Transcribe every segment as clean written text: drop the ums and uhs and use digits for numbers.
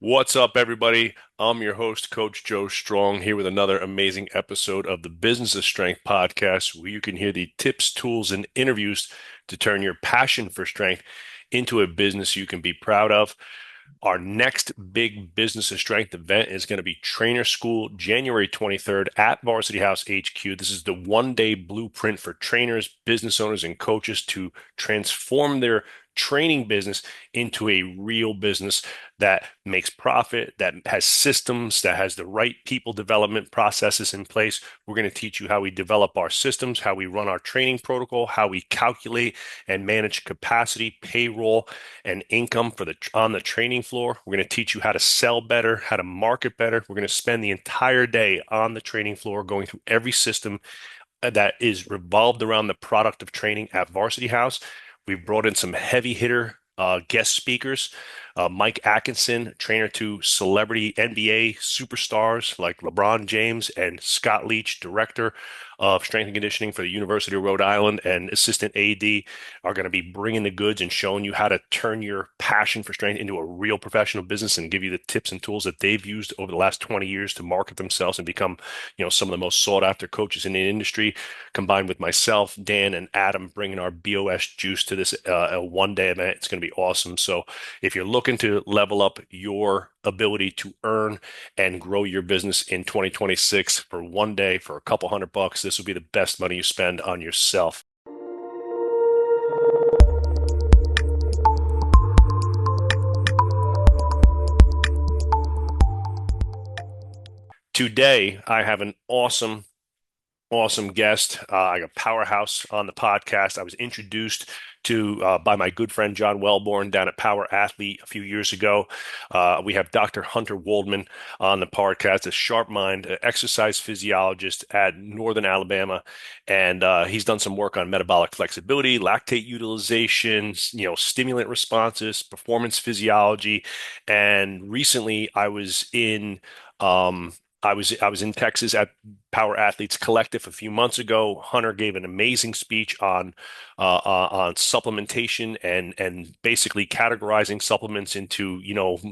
What's up, everybody? I'm your host, Coach Joe Strong, here with another amazing episode of the Business of Strength podcast, where you can hear the tips, tools, and interviews to turn your passion for strength into a business you can be proud of. Our next big Business of Strength event is going to be Trainer School, January 23rd at Varsity House HQ. This is the one-day blueprint for trainers, business owners, and coaches to transform their training business into a real business that makes profit, that has systems, that has the right people development processes in place. We're going to teach you how we develop our systems, how we run our training protocol, how we calculate and manage capacity, payroll, and income for the on the training floor. We're going to teach you how to sell better, how to market better. We're going to spend the entire day on the training floor going through every system that is revolved around the product of training at Varsity House. We've brought in some heavy hitter guest speakers. Mike Atkinson, trainer to celebrity NBA superstars like LeBron James, and Scott Leach, director of strength and conditioning for the University of Rhode Island and assistant AD, are going to be bringing the goods and showing you how to turn your passion for strength into a real professional business and give you the tips and tools that they've used over the last 20 years to market themselves and become, some of the most sought after coaches in the industry, combined with myself, Dan, and Adam bringing our BOS juice to this a one-day event. It's going to be awesome. So if you're looking to level up your ability to earn and grow your business in 2026 for one day for a couple $100, this will be the best money you spend on yourself. Today, I have an awesome guest. I got Powerhouse on the podcast. I was introduced to by my good friend John Welbourn down at Power Athlete a few years ago. We have Dr. Hunter Waldman on the podcast, a sharp mind, exercise physiologist at Northern Alabama, and he's done some work on metabolic flexibility, lactate utilization, stimulant responses, performance physiology, and recently I was in Texas at Power Athletes Collective a few months ago. Hunter gave an amazing speech on supplementation and basically categorizing supplements into,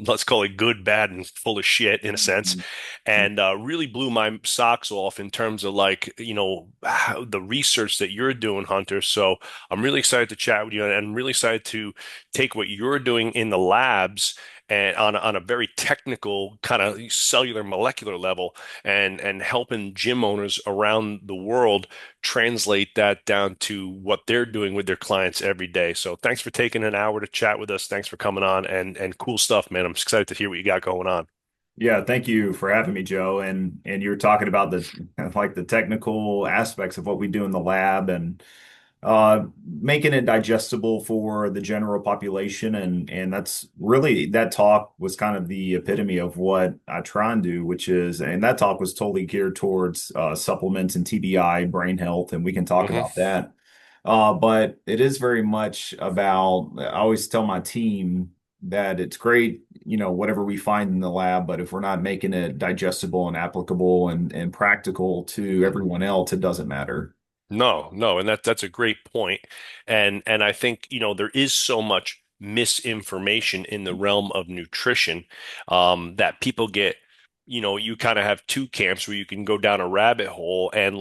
let's call it good, bad, and full of shit in a sense, and really blew my socks off in terms of the research that you're doing, Hunter. So I'm really excited to chat with you, and I'm really excited to take what you're doing in the labs and on a very technical kind of cellular molecular level and helping gym owners around the world translate that down to what they're doing with their clients every day. So thanks for taking an hour to chat with us. Thanks for coming on and cool stuff, man. I'm excited to hear what you got going on. Yeah, thank you for having me, Joe. And you're talking about the like the technical aspects of what we do in the lab and making it digestible for the general population. And that's really that talk was kind of the epitome of what I try and do, which is, and that talk was totally geared towards supplements and TBI, brain health, and we can talk Hmm. about that. But it is very much about, I always tell my team that it's great, whatever we find in the lab, but if we're not making it digestible and applicable and practical to everyone else, it doesn't matter. No, no, and that's a great point. And I think, there is so much misinformation in the realm of nutrition that people get, you kind of have two camps where you can go down a rabbit hole and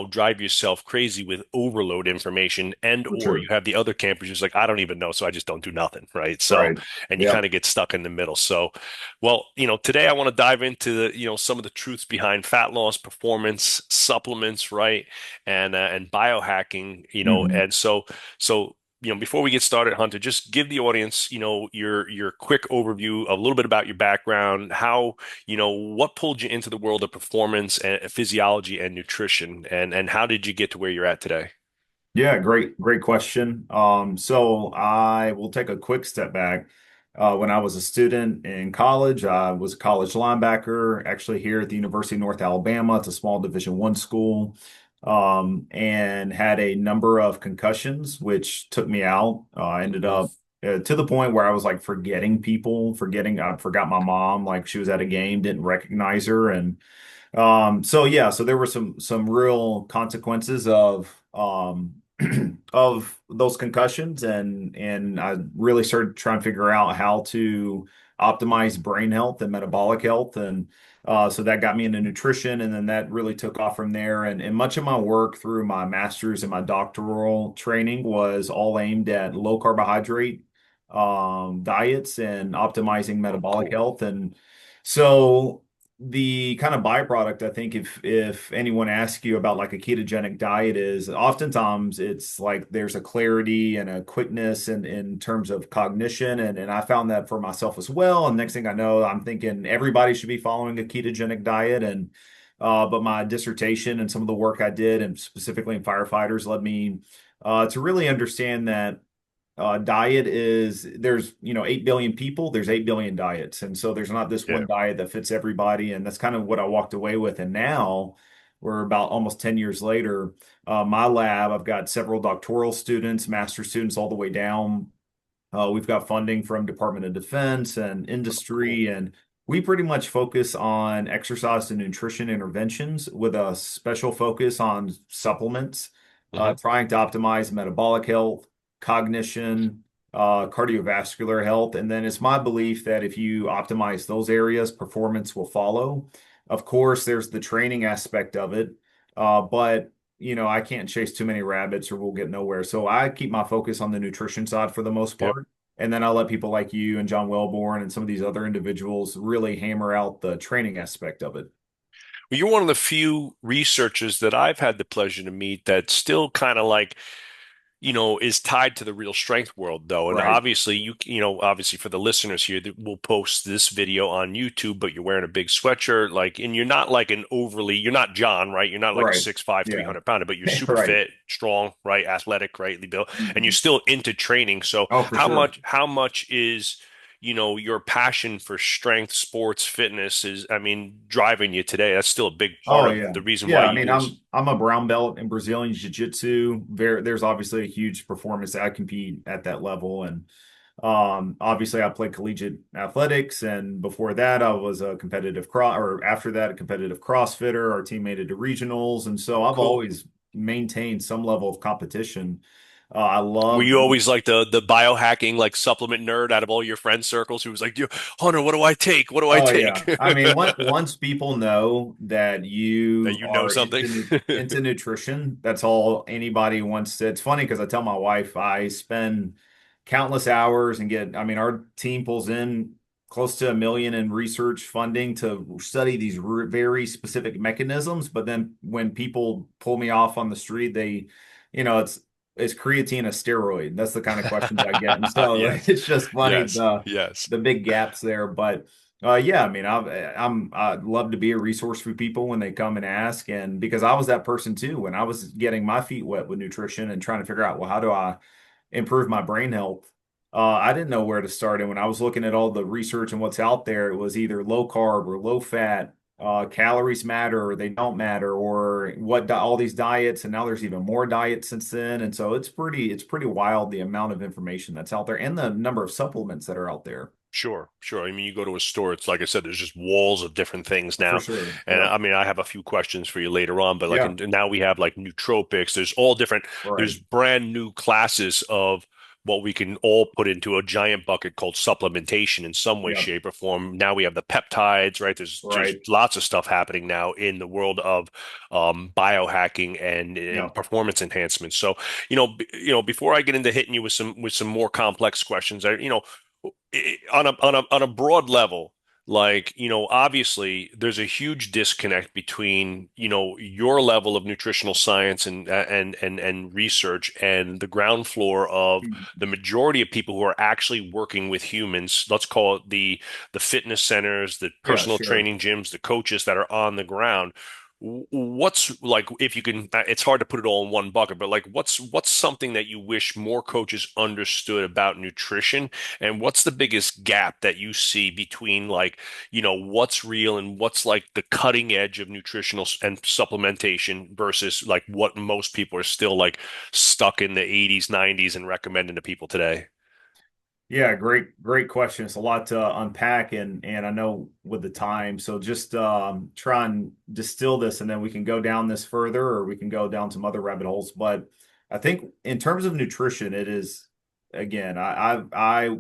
drive yourself crazy with overload information, and For or sure. you have the other camp which is like, I don't even know, so I just don't do nothing, right? So, Right. and you Yeah. kind of get stuck in the middle. So, well, today I want to dive into some of the truths behind fat loss, performance, supplements, right? And biohacking, Mhm. and so before we get started, Hunter, just give the audience, your quick overview, a little bit about your background, how, what pulled you into the world of performance and physiology and nutrition, and how did you get to where you're at today? Yeah, great question. So I will take a quick step back. When I was a student in college, I was a college linebacker, actually here at the University of North Alabama. It's a small Division I school, and had a number of concussions, which took me out. I ended Mhm. up to the point where I was like forgetting people, I forgot my mom, like she was at a game, didn't recognize her, and so yeah, so there were some real consequences of of those concussions, and I really started trying to figure out how to optimize brain health and metabolic health. And so that got me into nutrition. And then that really took off from there. And much of my work through my master's and my doctoral training was all aimed at low carbohydrate diets and optimizing Oh, metabolic cool. health. And so the kind of byproduct, I think, if anyone asks you about like a ketogenic diet, is oftentimes it's like there's a clarity and a quickness in terms of cognition. And I found that for myself as well. And next thing I know, I'm thinking everybody should be following a ketogenic diet. And but my dissertation and some of the work I did, and specifically in firefighters, led me to really understand that diet is there's 8 billion people, there's 8 billion diets, and so there's not this Yeah. one diet that fits everybody. And that's kind of what I walked away with. And now we're about almost 10 years later. My lab, I've got several doctoral students, master students, all the way down. We've got funding from Department of Defense and Cool. industry, and we pretty much focus on exercise and nutrition interventions with a special focus on supplements, Hmm. trying to optimize metabolic health, cognition, cardiovascular health. And then it's my belief that if you optimize those areas, performance will follow. Of course, there's the training aspect of it, but I can't chase too many rabbits or we'll get nowhere. So I keep my focus on the nutrition side for the most Yep. part. And then I'll let people like you and John Welbourn and some of these other individuals really hammer out the training aspect of it. Well, you're one of the few researchers that I've had the pleasure to meet that still kind of like is tied to the real strength world though. And Right. obviously obviously for the listeners here that we'll post this video on YouTube, but you're wearing a big sweatshirt, like, and you're not like you're not John, right? You're not like a Right. 6'5", Yeah. 300 pounder, but you're super Right. fit, strong, right? Athletic, right? Built, and you're Mhm. still into training. So Oh, for sure. how much is, your passion for strength, sports, fitness is, I mean, driving you today? That's still a big part Oh of yeah. the reason why Yeah, I you mean, do I'm a brown belt in Brazilian Jiu-Jitsu. There's obviously a huge performance. I compete at that level. And obviously I played collegiate athletics, and before that I was a competitive or after that a competitive CrossFitter. Our team made it to regionals, and so I've cool. always maintained some level of competition. I Were love you always like the biohacking like supplement nerd out of all your friend circles who was like, Hunter, what do I take? What do I Oh take? yeah. I mean, once people know that That you you know are something. into nutrition, that's all anybody wants to. It's funny because I tell my wife I spend countless hours and I mean, our team pulls in close to 1 million in research funding to study these very specific mechanisms. But then when people pull me off on the street, you know, it's is creatine a steroid? That's the kind of questions I get. And so Yes. it's just funny Yes. Yes. the big gaps there. But yeah, I mean, I'd love to be a resource for people when they come and ask, and because I was that person too when I was getting my feet wet with nutrition and trying to figure out, well, how do I improve my brain health? I didn't know where to start, and when I was looking at all the research and what's out there, it was either low carb or low fat. Calories matter or they don't matter, or all these diets, and now there's even more diets since then, and so it's pretty wild the amount of information that's out there and the number of supplements that are out there. Sure, sure. I mean, you go to a store, it's like I said, there's just walls of different things For now. sure. And Yep. I mean, I have a few questions for you later on, but like Yeah. now we have like nootropics. There's all different, Right. there's brand new classes of what we can all put into a giant bucket called supplementation in some way, Yep. shape, or form. Now we have the peptides, right? There's Right. lots of stuff happening now in the world of biohacking and Yep. performance enhancement. So, before I get into hitting you with some more complex questions, on a broad level, like, obviously there's a huge disconnect between, your level of nutritional science and research and the ground floor of Mhm. the majority of people who are actually working with humans. Let's call it the fitness centers, the Yeah, personal sure. training gyms, the coaches that are on the ground. What's like, if you can, it's hard to put it all in one bucket, but like, what's something that you wish more coaches understood about nutrition, and what's the biggest gap that you see between like, what's real and what's like the cutting edge of nutritional and supplementation versus like what most people are still like stuck in the 80s, 90s and recommending to people today? Yeah, great question. It's a lot to unpack, and I know with the time, so just try and distill this, and then we can go down this further, or we can go down some other rabbit holes. But I think in terms of nutrition, it is again, I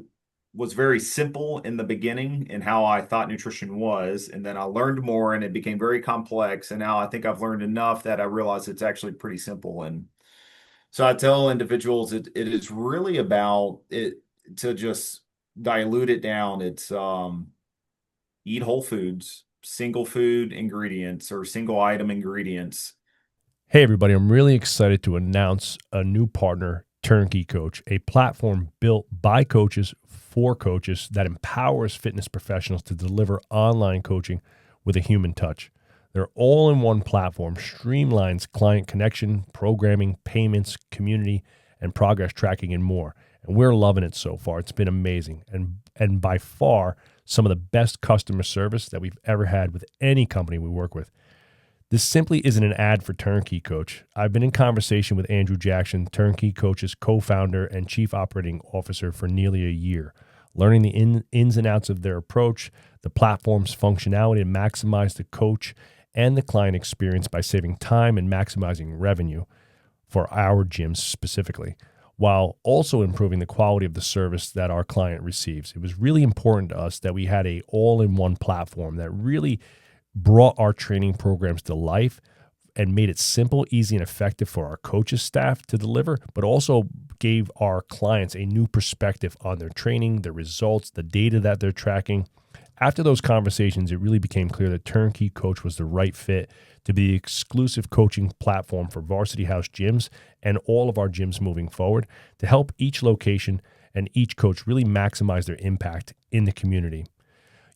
was very simple in the beginning in how I thought nutrition was, and then I learned more and it became very complex. And now I think I've learned enough that I realize it's actually pretty simple. And so I tell individuals it is really about it to just dilute it down. It's eat whole foods, single food ingredients or single item ingredients. Hey, everybody, I'm really excited to announce a new partner, Turnkey Coach, a platform built by coaches for coaches that empowers fitness professionals to deliver online coaching with a human touch. Their all in one platform streamlines client connection, programming, payments, community, and progress tracking, and more. And we're loving it so far. It's been amazing. And by far, some of the best customer service that we've ever had with any company we work with. This simply isn't an ad for Turnkey Coach. I've been in conversation with Andrew Jackson, Turnkey Coach's co-founder and chief operating officer, for nearly a year, learning the ins and outs of their approach, the platform's functionality to maximize the coach and the client experience by saving time and maximizing revenue for our gyms specifically, while also improving the quality of the service that our client receives. It was really important to us that we had a all-in-one platform that really brought our training programs to life and made it simple, easy, and effective for our coaches staff to deliver, but also gave our clients a new perspective on their training, their results, the data that they're tracking. After those conversations, it really became clear that Turnkey Coach was the right fit to be the exclusive coaching platform for Varsity House gyms and all of our gyms moving forward to help each location and each coach really maximize their impact in the community.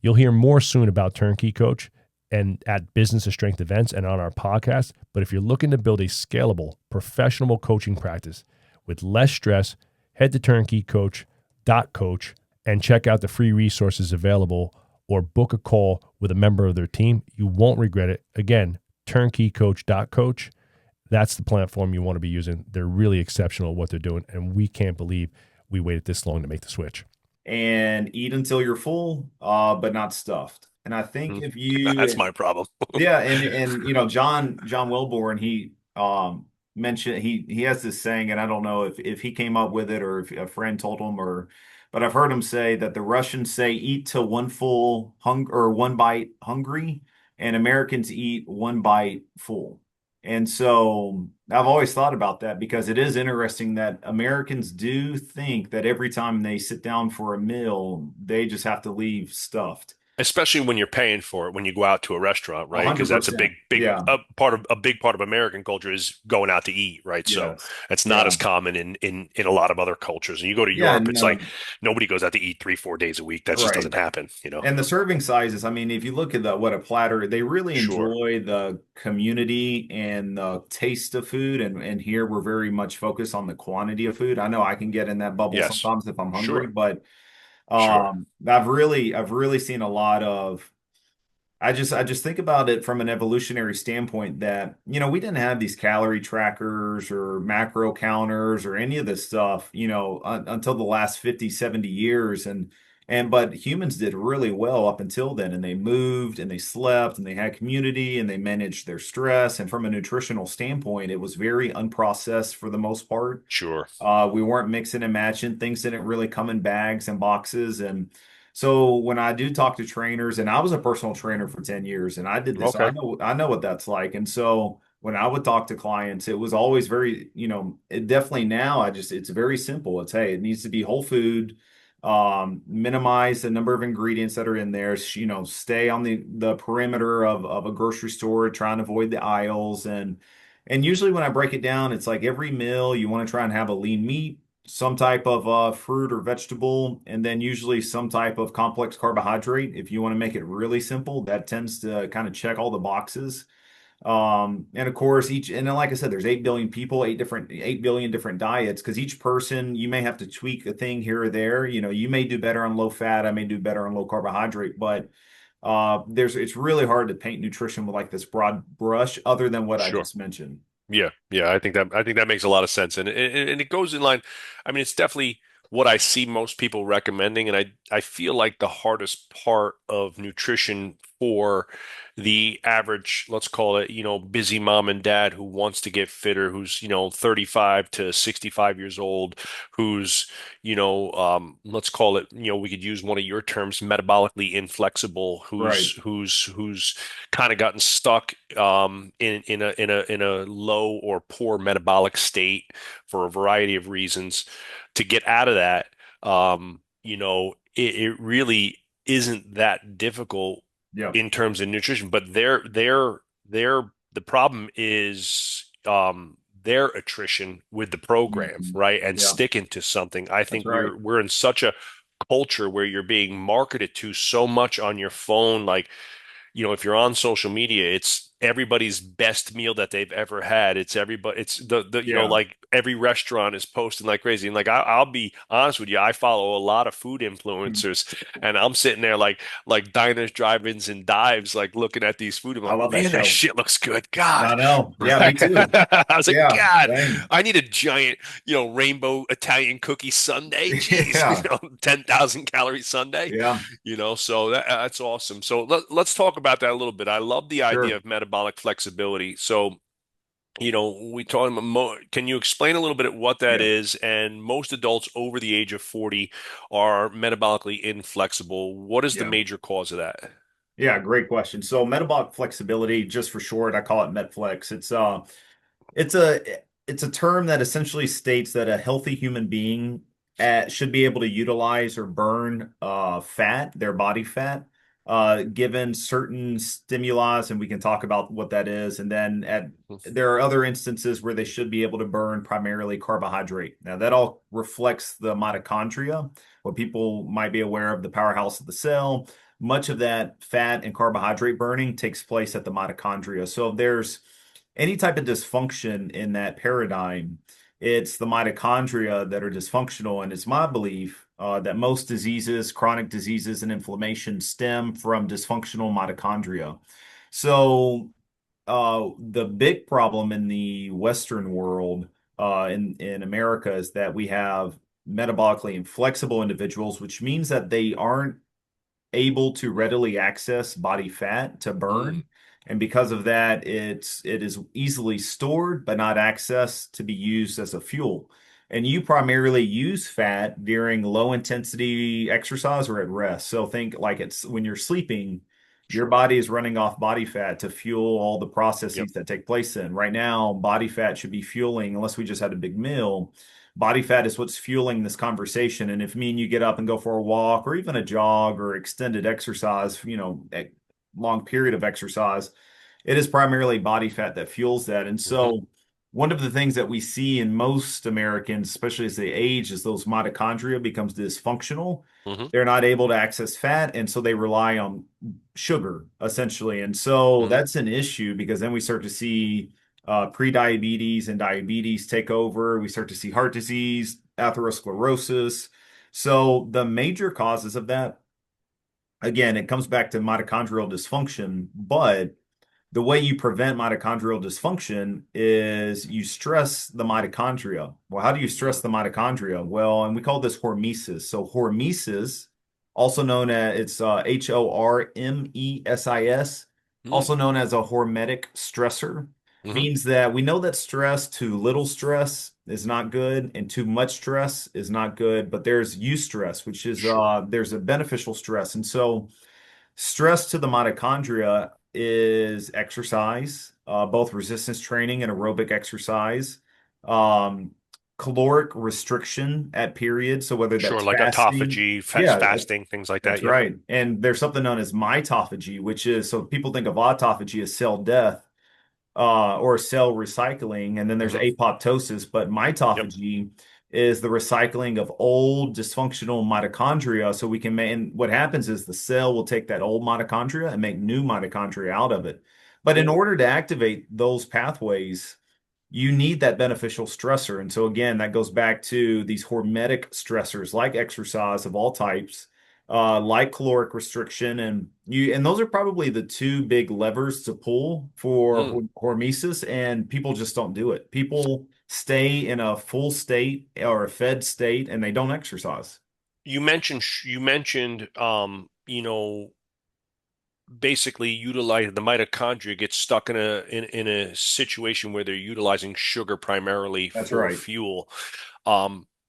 You'll hear more soon about Turnkey Coach and at Business of Strength events and on our podcast. But if you're looking to build a scalable, professional coaching practice with less stress, head to turnkeycoach.coach and check out the free resources available or book a call with a member of their team. You won't regret it. Again, turnkeycoach.coach. That's the platform you want to be using. They're really exceptional at what they're doing, and we can't believe we waited this long to make the switch. And eat until you're full, but not stuffed. And I think Mhm. if That's you, my problem. yeah, and John Welbourn, he mentioned he has this saying, and I don't know if he came up with it or if a friend told him or, but I've heard him say that the Russians say eat till one full hung or one bite hungry, and Americans eat one bite full. And so I've always thought about that because it is interesting that Americans do think that every time they sit down for a meal, they just have to leave stuffed. Especially when you're paying for it when you go out to a restaurant, A right? hundred Because that's a percent. Yeah. big part of American culture is going out to eat, right? So Yes. that's not Yeah. as common in a lot of other cultures. And you go to Yeah. Europe, And it's like nobody goes out to eat 3, 4 days a week. That just right. doesn't happen. And the serving sizes, I mean, if you look at what a platter, they really Sure. enjoy the community and the taste of food. And here we're very much focused on the quantity of food. I know I can get in that bubble Yes. sometimes if I'm hungry, Sure. but Sure. I've really seen a lot of I just think about it from an evolutionary standpoint that, we didn't have these calorie trackers or macro counters or any of this stuff, until the last 50, 70 years. But humans did really well up until then, and they moved and they slept and they had community and they managed their stress. And from a nutritional standpoint, it was very unprocessed for the most part. Sure. We weren't mixing and matching. Things didn't really come in bags and boxes. And so when I do talk to trainers, and I was a personal trainer for 10 years and I did this, so I Okay. know what that's like. And so when I would talk to clients, it was always very, it definitely now it's very simple. It's, hey, it needs to be whole food, minimize the number of ingredients that are in there, stay on the perimeter of a grocery store, try and avoid the aisles. And usually when I break it down, it's like every meal you want to try and have a lean meat, some type of fruit or vegetable, and then usually some type of complex carbohydrate. If you want to make it really simple, that tends to kind of check all the boxes. And of course, and then like I said, there's 8 billion people, 8 billion different diets, because each person, you may have to tweak a thing here or there. You may do better on low fat, I may do better on low carbohydrate, but it's really hard to paint nutrition with like this broad brush other than what I Sure. just mentioned. Yeah, yeah, I think that makes a lot of sense, and it goes in line. I mean, it's definitely what I see most people recommending, and I feel like the hardest part of nutrition for the average, let's call it, busy mom and dad who wants to get fitter, who's, 35 to 65 years old, who's, let's call it, we could use one of your terms, metabolically inflexible, Right. who's kind of gotten stuck in a low or poor metabolic state for a variety of reasons. To get out of that, it really isn't that difficult Yeah. in terms of nutrition, but the problem is their attrition with the program, Mhm. right? And Yeah, sticking to something. I that's think right. we're in such a culture where you're being marketed to so much on your phone, like if you're on social media, it's everybody's best meal that they've ever had. It's everybody, it's Yeah. like every restaurant is posting like crazy. And like, I'll be honest with you, I follow a lot of food influencers and I'm sitting there like diners, drive-ins and dives, like looking at these food. I'm I like, love that man, that show. shit looks good. God. I know. Yeah, me Right. too. I was like, Yeah, God, same. I need a giant, rainbow Italian cookie sundae. Jeez, Yeah, 10,000 calorie sundae. yeah, So that's awesome. So let's talk about that a little bit. I love the idea sure. of metabolic flexibility. So, we talk about can you explain a little bit what that Yeah, is? And most adults over the age of 40 are metabolically inflexible. What is the yeah. major cause of that? Yeah, great question. So metabolic flexibility, just for short, I call it MetFlex. It's a it's a term that essentially states that a healthy human being should be able to utilize or burn fat, their body fat, given certain stimuli, and we can talk about what that is. And then there are other instances where they should be able to burn primarily carbohydrate. Now that all reflects the mitochondria, what people might be aware of, the powerhouse of the cell. Much of that fat and carbohydrate burning takes place at the mitochondria. So if there's any type of dysfunction in that paradigm, it's the mitochondria that are dysfunctional. And it's my belief that most diseases, chronic diseases, and inflammation stem from dysfunctional mitochondria. So the big problem in the Western world, in America, is that we have metabolically inflexible individuals, which means that they aren't able to readily access body fat to Mm, burn. And because of that, it is easily stored but not accessed to be used as a fuel. And you primarily use fat during low intensity exercise or at rest. So think like it's when you're sleeping, your sure. body is running off body fat to fuel all the Yep. processes that take place in. Right now, body fat should be fueling, unless we just had a big meal, body fat is what's fueling this conversation. And if me and you get up and go for a walk or even a jog or extended exercise, a long period of exercise, it is primarily body fat that fuels that. And Hmm. so one of the things that we see in most Americans, especially as they age, is those mitochondria becomes dysfunctional. Hmm. They're not able to access fat, and so they rely on sugar essentially. And so Hmm. that's an issue because then we start to see pre-diabetes and diabetes take over. We start to see heart disease, atherosclerosis. So the major causes of that, again, it comes back to mitochondrial dysfunction, but the way you prevent mitochondrial dysfunction is you stress the mitochondria. Well, how do you stress the mitochondria? Well, and we call this hormesis. So hormesis, also known as it's Hormesis, Hmm. also known as a hormetic stressor, Hmm. means that we know that stress, too little stress is not good and too much stress is not good, but there's eustress, which is Sure. there's a beneficial stress. And so stress to the mitochondria is exercise, both resistance training and aerobic exercise, um, caloric restriction at periods. So whether Sure. that's Like fasting, autophagy, yeah, fasting, things like that. that's Yep. right. And there's something known as mitophagy, which is so people think of autophagy as cell death or cell recycling, and then there's Hmm. apoptosis. But Yep. mitophagy is the recycling of old dysfunctional mitochondria. So we can make, and what happens is the cell will take that old mitochondria and make new mitochondria out of it. But in Cool. order to activate those pathways, you need that beneficial stressor. And so again, that goes back to these hormetic stressors like exercise of all types, like caloric restriction, and those are probably the two big levers to pull for Mm. hormesis, and people just don't do it. People stay in a full state or a fed state and they don't exercise. You mentioned basically utilize the mitochondria get stuck in a situation where they're utilizing sugar primarily That's for right. fuel.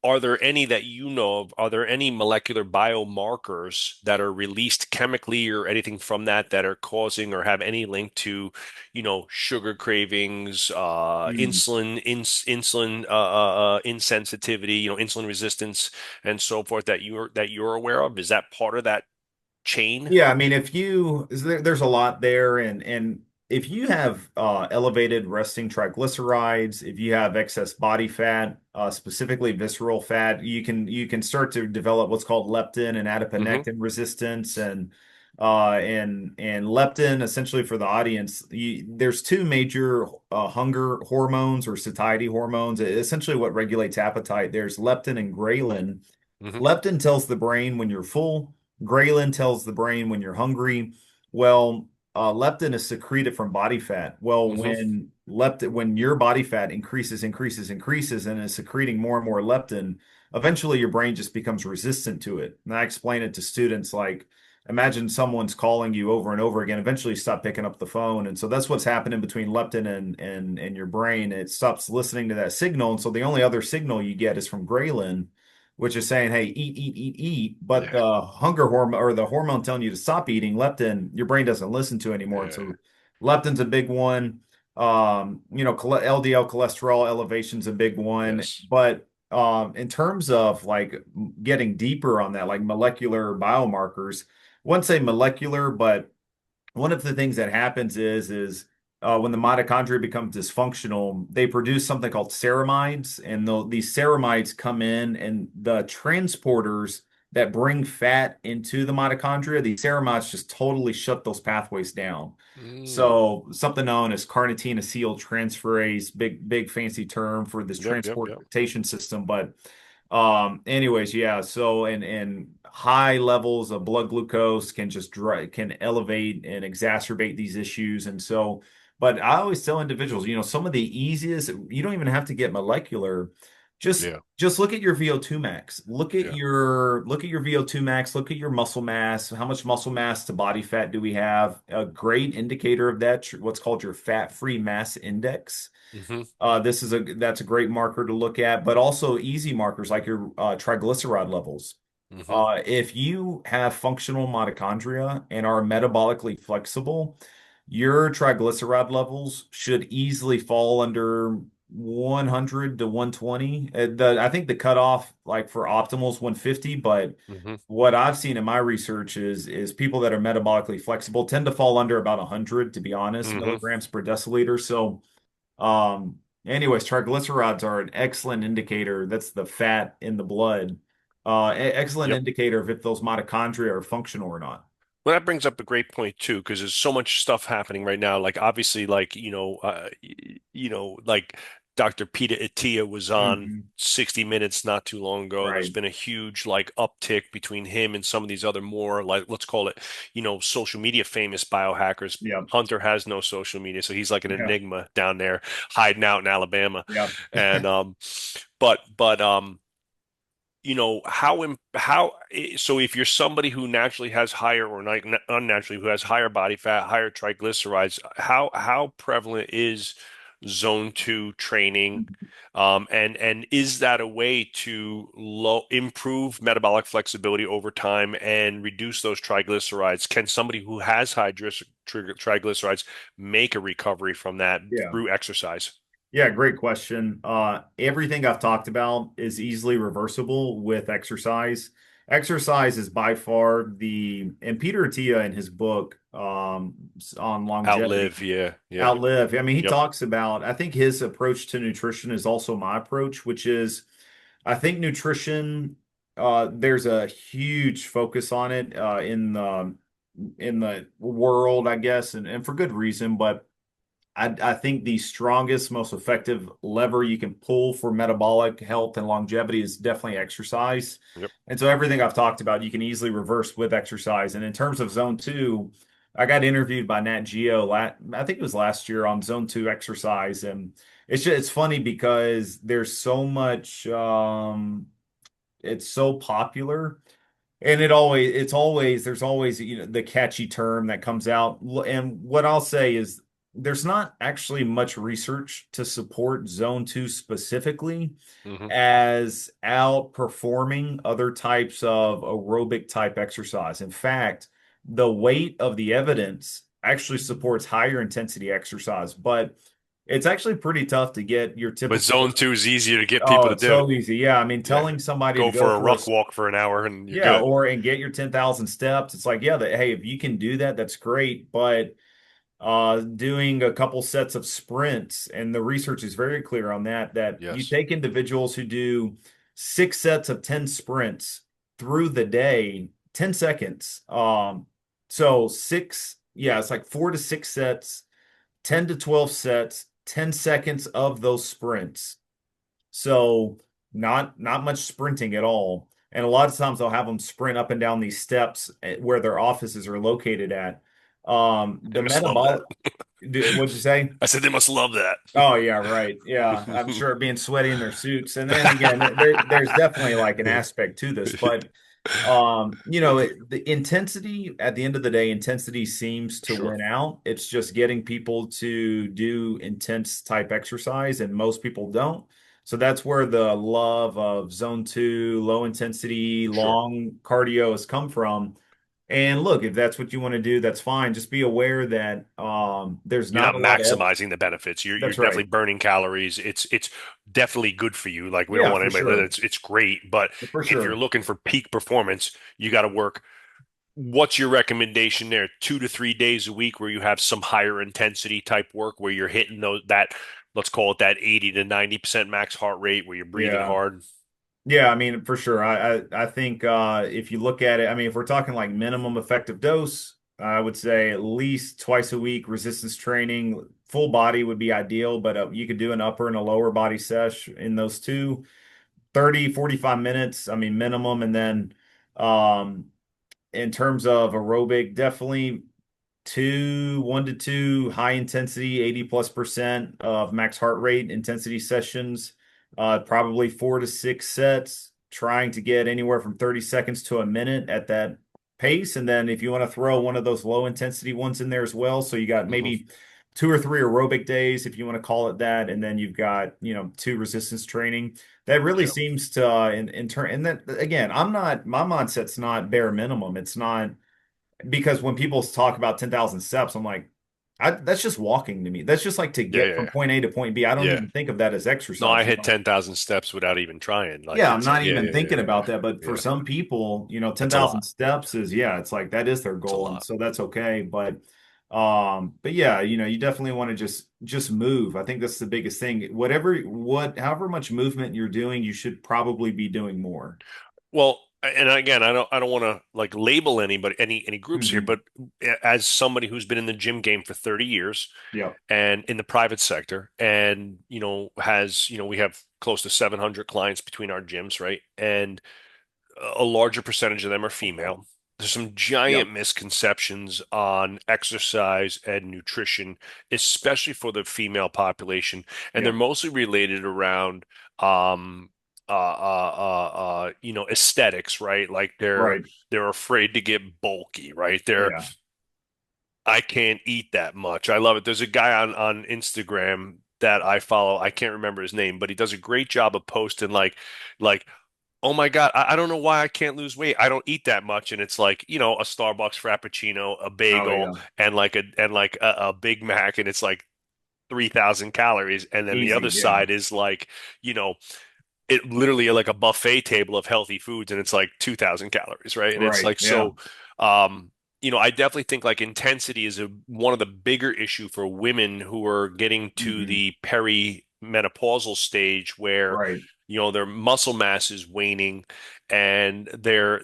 Are there any that you know of? Are there any molecular biomarkers that are released chemically or anything from that that are causing or have any link to, sugar cravings, Mm. insulin insensitivity, insulin resistance, and so forth that you're aware of? Is that part of that chain? Yeah, I mean, there's a lot there, and if you have elevated resting triglycerides, if you have excess body fat, specifically visceral fat, you can start to develop what's called leptin and Hmm. adiponectin resistance, and leptin. Essentially, for the audience, there's two major hunger hormones or satiety hormones. Essentially, what regulates appetite. There's leptin and ghrelin. Hmm. Leptin tells the brain when you're full. Ghrelin tells the brain when you're hungry. Well, leptin is secreted from body fat. Well, Hmm. when your body fat increases and is secreting more and more leptin, eventually your brain just becomes resistant to it. And I explain it to students like, imagine someone's calling you over and over again. Eventually, you stop picking up the phone, and so that's what's happening between leptin and your brain. It stops listening to that signal, and so the only other signal you get is from ghrelin, which is saying, "Hey, eat, eat, eat, eat." But Yeah. the hunger hormone or the hormone telling you to stop eating, leptin, your brain doesn't listen to anymore. Yeah. So leptin's a big one. LDL cholesterol elevation's a big one. Yes. But in terms of like getting deeper on that, like molecular biomarkers, I wouldn't say molecular, but one of the things that happens is when the mitochondria become dysfunctional, they produce something called ceramides, and these ceramides come in, and the transporters that bring fat into the mitochondria, these ceramides just totally shut those pathways down. Mm. So something known as carnitine acetyltransferase, big fancy term for this Yep. Yep. Yep. transportation system, but anyways, yeah. So, and high levels of blood glucose can elevate and exacerbate these issues. And so, but I always tell individuals, some of the easiest, you don't even have to get molecular. Just Yeah. just look at your VO2 max. Yeah. Look at your VO2 max, look at your muscle mass. How much muscle mass to body fat do we have? A great indicator of that, what's called your fat-free mass index. Hmm. That's a great marker to look at, but also easy markers like your triglyceride levels. Hmm. If you have functional mitochondria and are metabolically flexible, your triglyceride levels should easily fall under 100 to 120. I think the cutoff, like for optimal, is 150, but Hmm. what I've seen in my research is people that are metabolically flexible tend to fall under about 100, to be honest, Hmm. milligrams per deciliter. So anyways, triglycerides are an excellent indicator. That's the fat in the blood. Excellent Yep. indicator of if those mitochondria are functional or not. Well, that brings up a great point too, because there's so much stuff happening right now. Like obviously, like like Dr. Peter Attia was on Hmm. 60 Minutes not too long ago. There's Right. been a huge like uptick between him and some of these other more like let's call it, social media famous biohackers. Yep. Hunter has no social media, so he's like an Yeah. enigma down there hiding out in Alabama. Yep. And but so if you're somebody who naturally has higher or not unnaturally who has higher body fat, higher triglycerides, how prevalent is zone 2 training? And is that a way to improve metabolic flexibility over time and reduce those triglycerides? Can somebody who has high triglycerides make a recovery from that Yeah. through exercise? Yeah, great question. Everything I've talked about is easily reversible with exercise. Exercise is by far and Peter Attia in his book on longevity, Outlive, yeah, yeah, Outlive. I mean, he yep. talks about, I think his approach to nutrition is also my approach, which is, I think nutrition, there's a huge focus on it in the world, I guess, and for good reason, but I think the strongest, most effective lever you can pull for metabolic health and longevity is definitely exercise. Yep. And so everything I've talked about, you can easily reverse with exercise. And in terms of zone two, I got interviewed by Nat Geo, I think it was last year on zone two exercise. And it's funny because there's so much, it's so popular And there's always, the catchy term that comes out. And what I'll say is there's not actually much research to support zone two specifically Hmm. as outperforming other types of aerobic type exercise. In fact, the weight of the evidence actually supports higher intensity exercise, but it's actually pretty tough to get your But typical zone person. two is easier to get people Oh, to it's do. so easy. Yeah, I mean, Yeah. telling somebody to Go go for a for a ruck walk for an hour and you're yeah, good. or and get your 10,000 steps. It's like, yeah, hey, if you can do that, that's great. But doing a couple sets of sprints, and the research is very clear on that, that you Yes. take individuals who do 6 sets of 10 sprints through the day, 10 seconds. So yeah, it's like 4 to 6 sets, 10 to 12 sets, 10 seconds of those sprints. So not much sprinting at all. And a lot of times they'll have them sprint up and down these steps where their offices are located at. They The must love that. metabolic, what'd you say? I said they must love that. Oh yeah, right. Yeah, I'm sure being sweaty in their suits. And then again, there's definitely like an aspect to this, but the intensity at the end of the day, intensity seems to Sure. win out. It's just getting people to do intense type exercise, and most people don't. So that's where the love of zone two, low intensity, Sure. long cardio has come from. And look, if that's what you want to do, that's fine. Just be aware that there's You're not not a lot of maximizing the benefits. You're that's definitely right. burning calories. It's definitely good for you. Like we don't Yeah, want for anybody sure. it's great, but For if you're sure. looking for peak performance, you got to work. What's your recommendation there? 2 to 3 days a week where you have some higher intensity type work where you're hitting those that let's call it that 80 to 90% max heart rate where you're breathing Yeah. hard. Yeah, I mean, for sure. I think if you look at it, I mean, if we're talking like minimum effective dose, I would say at least twice a week resistance training. Full body would be ideal, but you could do an upper and a lower body sesh in those two. 30, 45 minutes, I mean, minimum. And then um, in terms of aerobic, definitely 1 to 2 high intensity, 80+% of max heart rate intensity sessions, probably 4 to 6 sets, trying to get anywhere from 30 seconds to a minute at that pace. And then if you want to throw one of those low intensity ones in there as well, so you got Hmm. maybe 2 or 3 aerobic days, if you want to call it that, and then you've got, two resistance training. That really Yeah. seems to in turn, and that again, my mindset's not bare minimum. It's not because when people talk about 10,000 steps, I'm like, that's just walking to me. That's just like to Yeah, get yeah, from yeah. point A to point B. I don't Yeah. even think of that as No, I exercise, hit 10,000 steps without even trying. Like Yeah, I'm it's not yeah, even yeah, thinking yeah, about that. But yeah. for Yeah. some people, It's a 10,000 lot. steps is, yeah, it's like that is their It's a goal. And lot. so that's okay. But yeah, you definitely want to just move. I think that's the biggest thing. However much movement you're doing, you should probably be doing more. Well, and again, I don't want to like label anybody any groups here, Hmm. but as somebody who's been in the gym game for 30 years Yep. and in the private sector and has we have close to 700 clients between our gyms, right? And a larger percentage of them are female. There's some Yep. giant misconceptions on exercise and nutrition, especially for the female population, and they're Yep. mostly related around aesthetics, right? Like Right. they're afraid to get bulky, right? Yeah. I can't eat that much. I love it. There's a guy on Instagram that I follow. I can't remember his name, but he does a great job of posting like oh my God, I don't know why I can't lose weight. I don't eat that much. And it's like, a Starbucks Frappuccino, a Oh bagel, yeah. and like a Big Mac, and it's like 3,000 calories. And then the other Easy. Yeah. side is like, it literally like a buffet table of healthy foods, and it's like 2,000 calories, right? And it's Right. like Yeah. so I definitely think like intensity is one of the bigger issue for women who are getting to Hmm. the perimenopausal stage where Right. their muscle mass is waning and they're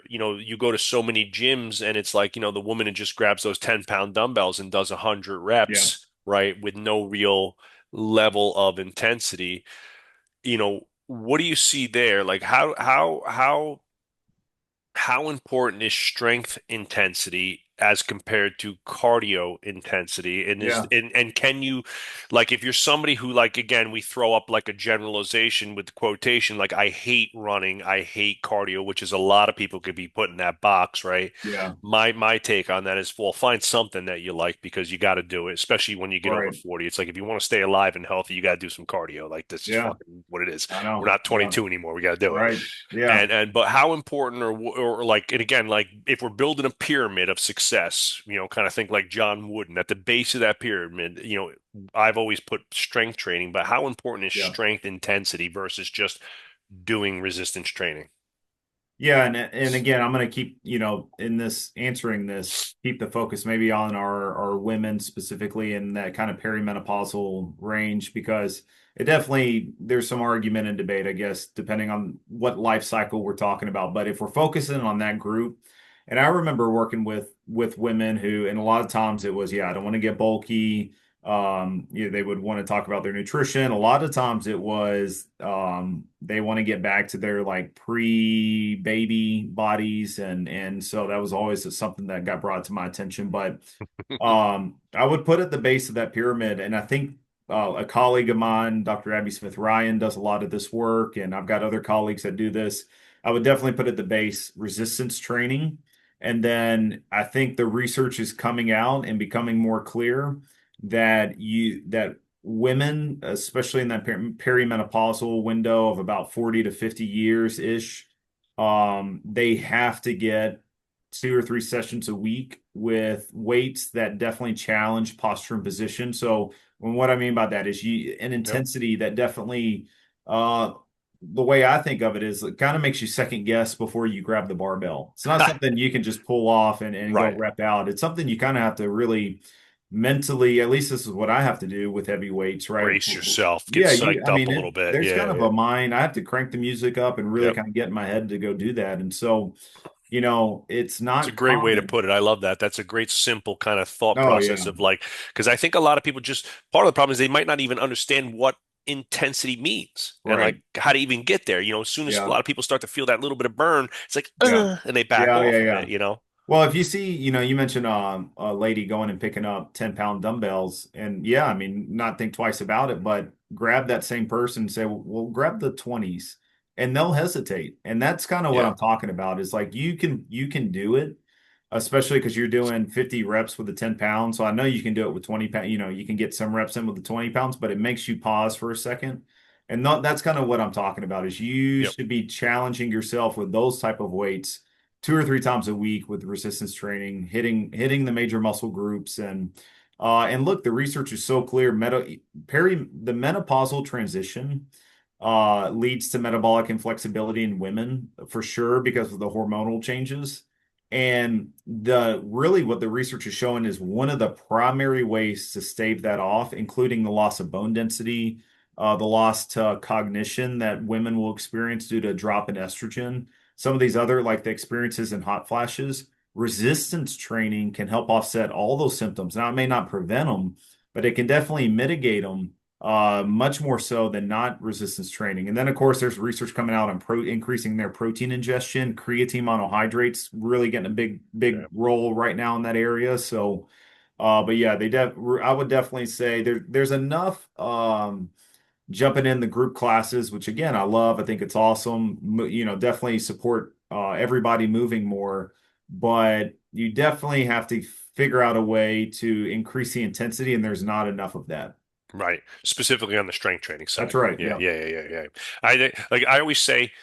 you go to so many gyms and it's like the woman just grabs those 10-pound dumbbells and does 100 Yeah. reps, right, with no real level of intensity. What do you see there? Like how important is strength intensity as compared to cardio intensity? And Yeah. can you, like, if you're somebody who, like, again, we throw up like a generalization with the quotation, like, I hate running, I hate cardio, which is a lot of people could be put in that box, right? Yeah. My take on that is, well, find something that you like, because you got to do it, especially when you get over Right. 40. It's like, if you want to stay alive and healthy, you got to do some cardio. Like, this is Yeah. fucking what it is. I We're know. not Yeah. 22 anymore. We got to do it. Right. Yeah. But how important, or like, and again, like, if we're building a pyramid of success, kind of think like John Wooden at the base of that pyramid, I've always put strength training, but how important is Yeah. strength intensity versus just doing resistance training? Yeah, and again, I'm going to keep, in this answering this, keep the focus maybe on our women specifically in that kind of perimenopausal range, because it definitely there's some argument and debate, I guess, depending on what life cycle we're talking about. But if we're focusing on that group, and I remember working with women who, and a lot of times it was, yeah, I don't want to get bulky. They would want to talk about their nutrition. A lot of times it was they want to get back to their like pre-baby bodies, and so that was always something that got brought to my attention. But I would put at the base of that pyramid, and I think a colleague of mine, Dr. Abby Smith Ryan, does a lot of this work, and I've got other colleagues that do this. I would definitely put at the base resistance training. And then I think the research is coming out and becoming more clear that women, especially in that perimenopausal window of about 40 to 50 years ish, they have to get 2 or 3 sessions a week with weights that definitely challenge posture and position. So, what I mean by that is an Yep. intensity that definitely, uh, the way I think of it is it kind of makes you second guess before you grab the barbell. It's not something you can just pull off and go Right. rep out. It's something you kind of have to really mentally, at least this is what I have to do with heavy weights, right? Brace yourself, get Yeah, psyched I up mean, a little bit. there's Yeah, kind of yeah. a mind. I have to crank the music up and really Yep. kind of get in my head to go do that. And so, it's It's a not great way to common. put it. I love that. That's a great, simple kind of thought Oh process yeah, of, like, because I think a lot of people just, part of the problem is they might not even understand what intensity means and, like, right. how to even get there. As soon as a Yeah, lot of people start to feel that little bit of burn, it's like, yeah, and they back yeah, yeah, off of yeah. it. Well, if you see, you mentioned a lady going and picking up 10-pound dumbbells, and yeah, I mean, not think twice about it, but grab that same person and say, well, grab the 20s, and they'll hesitate. And that's kind of what Yeah. I'm talking about is like you can do it, especially because you're doing 50 reps with the 10 pounds. So I know you can do it with 20 pounds, you can get some reps in with the 20 pounds, but it makes you pause for a second. And that's kind of what I'm talking about is you Yep. should be challenging yourself with those type of weights 2 or 3 times a week with resistance training, hitting the major muscle groups, and look, the research is so clear. The menopausal transition leads to metabolic inflexibility in women for sure because of the hormonal changes. And the really what the research is showing is one of the primary ways to stave that off, including the loss of bone density, the loss to cognition that women will experience due to a drop in estrogen, some of these other like the experiences in hot flashes. Resistance training can help offset all those symptoms. Now, it may not prevent them, but it can definitely mitigate them much more so than not resistance training. And then, of course, there's research coming out on increasing their protein ingestion. Creatine monohydrates really getting a big Yeah. role right now in that area. So, but yeah, I would definitely say there's enough jumping in the group classes, which again I love. I think it's awesome. Definitely support everybody moving more, but you definitely have to figure out a way to increase the intensity, and there's not enough of that. Right. Specifically on the strength training That's side. right. Yeah, Yeah. yeah, yeah, yeah, yeah. I always say,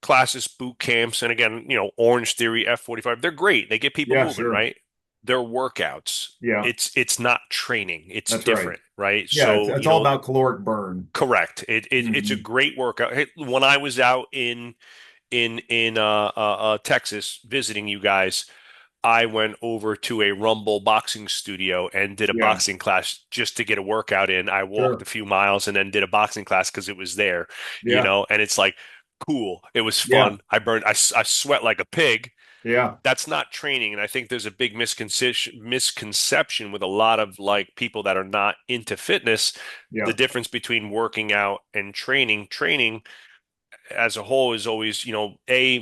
classes, boot camps, and again, Orange Theory, F45, they're great. They get people Yeah, moving, sure. right? They're workouts. Yeah, It's not training. It's that's right. different, right? Yeah, it's, So, it's all about caloric burn. correct. It's a Hmm. great workout. Hey, when I was out in Texas visiting you guys, I went over to a Rumble boxing studio and did a Yeah, boxing class just to get a workout in. I walked sure. a few miles and then did a boxing class because it was there, Yeah, and it's like, cool. It was yeah, fun. I sweat like a pig. yeah, That's not training. And I think there's a big misconception with a lot of, like, people that are not into fitness, the yeah, difference between working out and training. Training as a whole is always,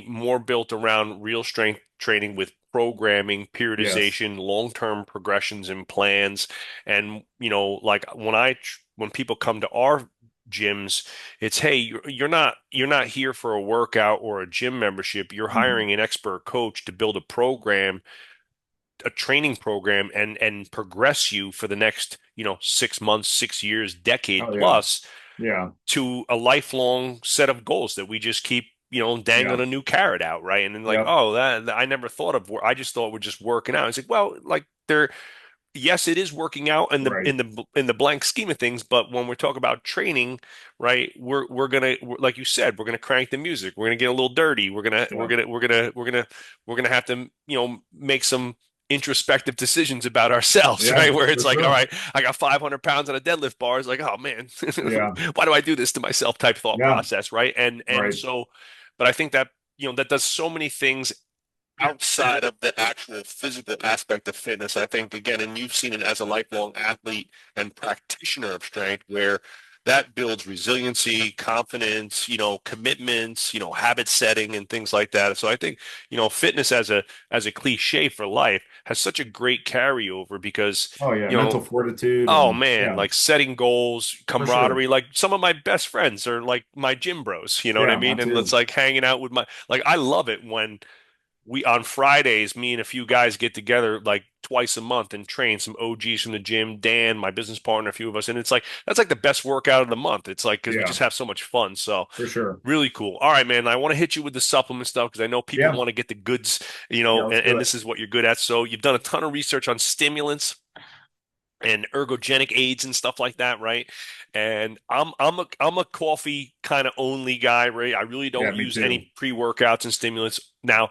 more built around real strength training with programming, Yes. periodization, long-term progressions and plans. And, like when people come to our gyms, it's, hey, you're not here for a workout or a gym membership. You're Mhm. hiring an expert coach to build a program, a training program, and progress you for the next, 6 months, 6 years, decade Oh yeah. plus Yeah. to a lifelong set of goals that we just keep, dangling Yeah. a new carrot out, right? And then like, Yep. oh, that I never thought of. I just thought we're just working out. It's like, well, like yes, it is working out in the Right. in the in the blank scheme of things, but when we're talking about training, right, like you said, we're gonna crank the music. We're gonna get a little dirty. Yeah. We're gonna have to, make some introspective decisions about ourselves, Yeah, right? Where for it's like, all sure. right, I got 500 pounds on a deadlift bar. It's like, oh man, Yeah. why do I do this to myself? Type thought Yeah. process, right? And Right. so, but I think that that does so many things outside of the actual physical aspect of fitness. I think, again, and you've seen it as a lifelong athlete and practitioner of strength, where that builds resiliency, confidence, commitments, habit setting and things like that. So I think, fitness as a cliche for life has such a great carryover because, Oh yeah. you know, Mental fortitude oh and man, yeah, like setting goals, for sure. camaraderie, like some of my best friends are like my gym bros, you know what I Yeah, mine mean? And it's too. like hanging out with like I love it when we on Fridays, me and a few guys get together like twice a month and train some OGs from the gym, Dan, my business partner, a few of us. And it's like that's like the best workout of the month. It's like because we Yeah, just have so much fun. So for sure. really cool. All right, man. I want to hit you with the supplement stuff because I know people Yeah. want to get the goods, Yeah, let's do and it. this is what you're good at. So you've done a ton of research on stimulants and ergogenic aids and stuff like that, right? And I'm a coffee kind of only guy, right? I really Yeah, don't me use too. any pre-workouts and stimulants. Now,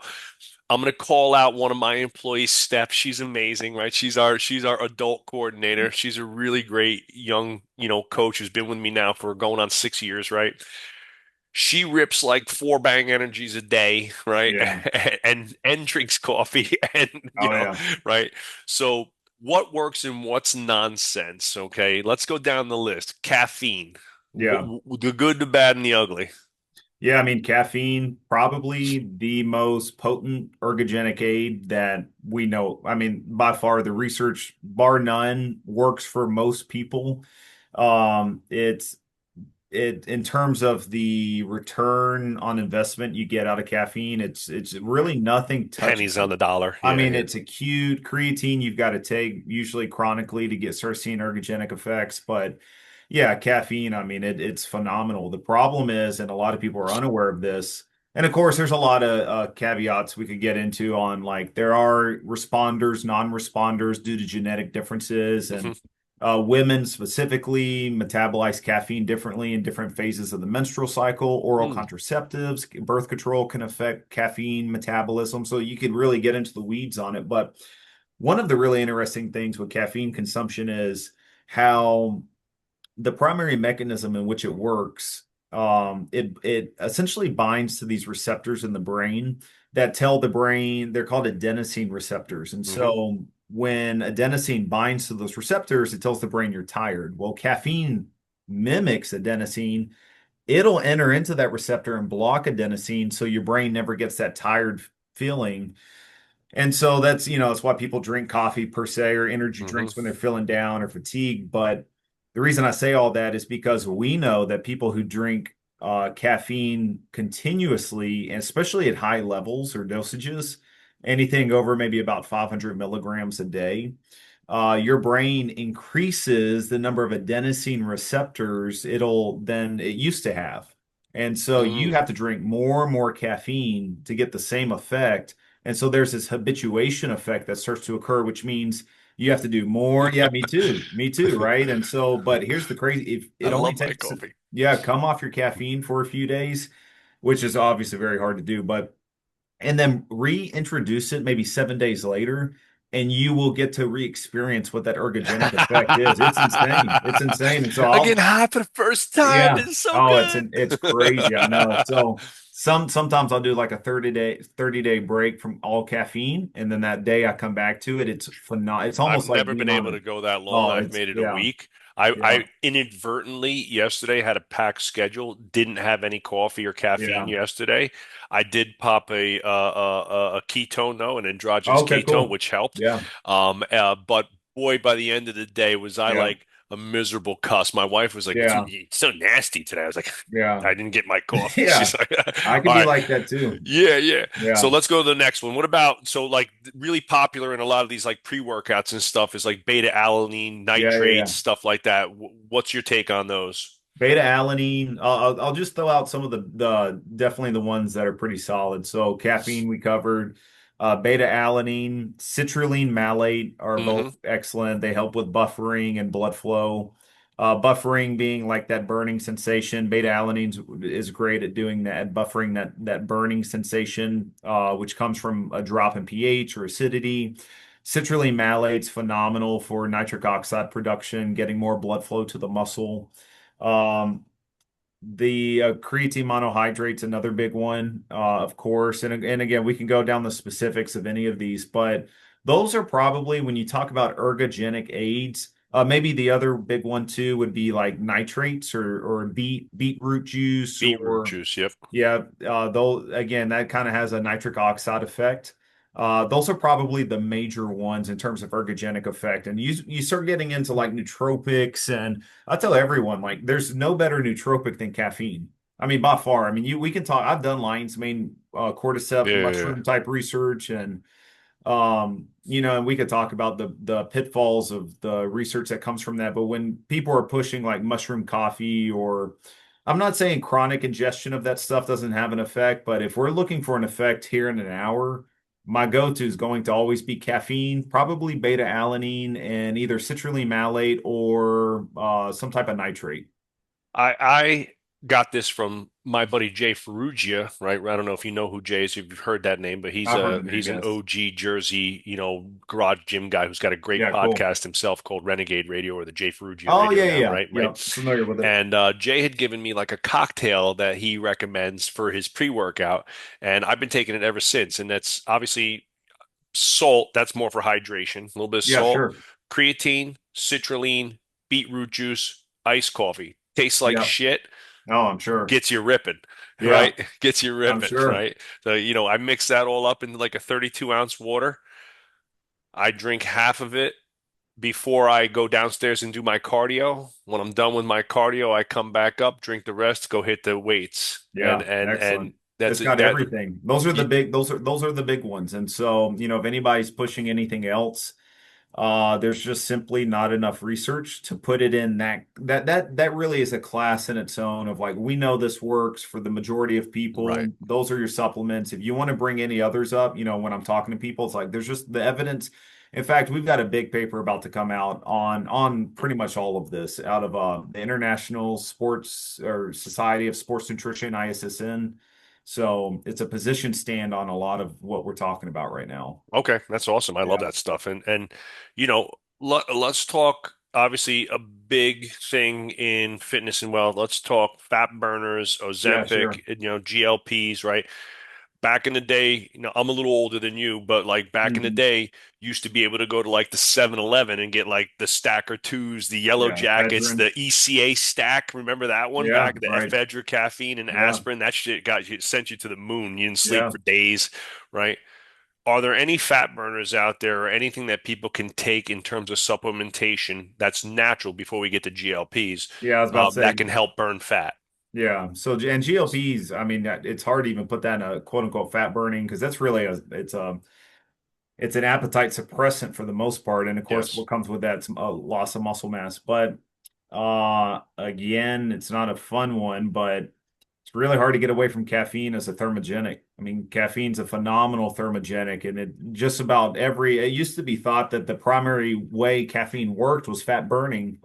I'm gonna call out one of my employees, Steph. She's amazing, right? She's our adult coordinator. She's a really great young, coach who's been with me now for going on 6 years, right? She rips like four bang energies a day, right? Yeah. And drinks coffee and Oh yeah. right? So what works and what's nonsense? Okay, let's go down the list. Caffeine, Yeah. the good, the bad, and the ugly. Yeah, I mean, caffeine, probably the most potent ergogenic aid that we know. I mean, by far, the research, bar none, works for most people. It's it in terms of the return on investment you get out of caffeine, it's really nothing touches Pennies on it. the dollar. I Yeah, mean, yeah. it's acute creatine you've got to take usually chronically to start seeing ergogenic effects, but yeah, caffeine, I mean, it's phenomenal. The problem is, and a lot of people are unaware of this, and of course, there's a lot of caveats we could get into on like there are responders, non-responders due to genetic differences, Mhm. and women specifically metabolize caffeine differently in different phases of the menstrual cycle. Oral Mm. contraceptives, birth control can affect caffeine metabolism. So you could really get into the weeds on it. But one of the really interesting things with caffeine consumption is how the primary mechanism in which it works, it essentially binds to these receptors in the brain that tell the brain, they're called adenosine receptors. And Hmm. so when adenosine binds to those receptors, it tells the brain you're tired. Well, caffeine mimics adenosine. It'll enter into that receptor and block adenosine, so your brain never gets that tired feeling. And so that's why people drink coffee per se or energy Hmm. drinks when they're feeling down or fatigued. But the reason I say all that is because we know that people who drink caffeine continuously, and especially at high levels or dosages, anything over maybe about 500 milligrams a day, your brain increases the number of adenosine receptors it used to have. And so you Mm. have to drink more and more caffeine to get the same effect. And so there's this habituation effect that starts to occur, which means you have to do more. Yeah, me too. Me too, right? And so, but here's the crazy, if I it only love my takes, coffee. yeah, come off your caffeine for a few days, which is obviously very hard to do, but and then reintroduce it maybe 7 days later, and you will get to re-experience what that ergogenic effect is. It's insane. It's insane. And so I get I'll high for the first time. yeah. It's so Oh, good. it's crazy. I know. So sometimes I'll do like a 30-day break from all caffeine, and then that day I come back to it. It's phenomenal. It's I've almost like never being been on able a to go that long. oh, I've it's made it a yeah. week. I Yeah. inadvertently yesterday had a packed schedule, didn't have any coffee or caffeine Yeah. yesterday. I did pop a ketone though, an androgynous Okay, ketone, cool. which helped. Yeah. But boy, by the end of the day, was I Yeah. like a miserable cuss. My wife was like, Yeah. It's so nasty today." I was like, Yeah. "I didn't get my coffee." Yeah. She's like, I could "All be right." like that too. Yeah, yeah. So Yeah. let's go to the next one. What about so like really popular in a lot of these like pre-workouts and stuff is like beta alanine, Yeah. Yeah. nitrates, Yeah. stuff like that. What's your take on those? Beta alanine. I'll just throw out some of the definitely the ones that are pretty solid. So caffeine we covered. Beta alanine, citrulline malate are Hmm. both excellent. They help with buffering and blood flow. Buffering being like that burning sensation. Beta alanine is great at doing that, buffering that burning sensation, which comes from a drop in pH or acidity. Citrulline malate's phenomenal for nitric oxide production, getting more blood flow to the muscle. Um, the creatine monohydrate's another big one, of course. And again, we can go down the specifics of any of these, but those are probably when you talk about ergogenic aids. Maybe the other big one too would be like nitrates or beetroot juice Beetroot or juice, yep. yeah, though again, that kind of has a nitric oxide effect. Those are probably the major ones in terms of ergogenic effect. And you start getting into like nootropics, and I tell everyone like there's no better nootropic than caffeine. I mean, by far. I mean, we can talk. I've done lion's mane, cordyceps, Yeah, yeah, yeah. mushroom type research, and and we could talk about the pitfalls of the research that comes from that. But when people are pushing like mushroom coffee, or I'm not saying chronic ingestion of that stuff doesn't have an effect, but if we're looking for an effect here in an hour, my go-to is going to always be caffeine, probably beta alanine, and either citrulline malate or some type of nitrate. I got this from my buddy Jay Ferrugia, right? I don't know if you know who Jay is, if you've heard that name, but I've heard the name, he's an yes. OG Jersey, garage gym guy who's got a great Yeah, cool. podcast himself called Renegade Radio or the Jay Ferrugia Oh Radio yeah, yeah, now, yeah. right? Yeah, Right. familiar with it. And Jay had given me like a cocktail that he recommends for his pre-workout, and I've been taking it ever since. And that's obviously salt, that's more for hydration. A little bit of Yeah, salt, sure. creatine, citrulline, beetroot juice, iced coffee. Tastes like Yeah. shit, Oh, I'm sure. gets you ripping, Yeah, right? Gets you I'm ripping, sure. right? So, I mix that all up into like a 32-ounce water. I drink half of it before I go downstairs and do my cardio. When I'm done with my cardio, I come back up, drink the rest, go hit the weights. And Yeah, and excellent. that's It's got that everything. Those are the big ones. And so, if anybody's pushing anything else, there's just simply not enough research to put it in that really is a class in its own of like we know this works for the majority of right. people. Those are your supplements. If you want to bring any others up, when I'm talking to people, it's like there's just the evidence. In fact, we've got a big paper about to come out on pretty much all of this out of the International Sports or Society of Sports Nutrition, ISSN. So it's a position stand on a lot of what we're talking about right now. Okay, that's awesome. I love Yeah. that stuff. And you know, let's talk obviously a big thing in fitness and well, let's talk fat burners, Yeah, Ozempic, sure. GLPs, right? Back in the day, I'm a little older than you, but like back in the Mhm. day, used to be able to go to like the 7-Eleven and get like the Stacker 2s, the Yellow Yeah, Jackets, ephedrine. the ECA stack. Remember that one Yeah, back? The right. ephedra caffeine and Yeah, aspirin. That shit got you sent you to the moon. You didn't sleep yeah. for days, right? Are there any fat burners out there or anything that people can take in terms of supplementation that's natural before we get to GLPs Yeah, I was about to that say, can help burn fat? yeah. So, and GLPs, I mean, it's hard to even put that in a quote unquote fat burning because that's really it's an appetite suppressant for the most part. And of course, Yes. what comes with that, some loss of muscle mass. But again, it's not a fun one, but it's really hard to get away from caffeine as a thermogenic. I mean, caffeine's a phenomenal thermogenic, and it just about it used to be thought that the primary way caffeine worked was fat burning.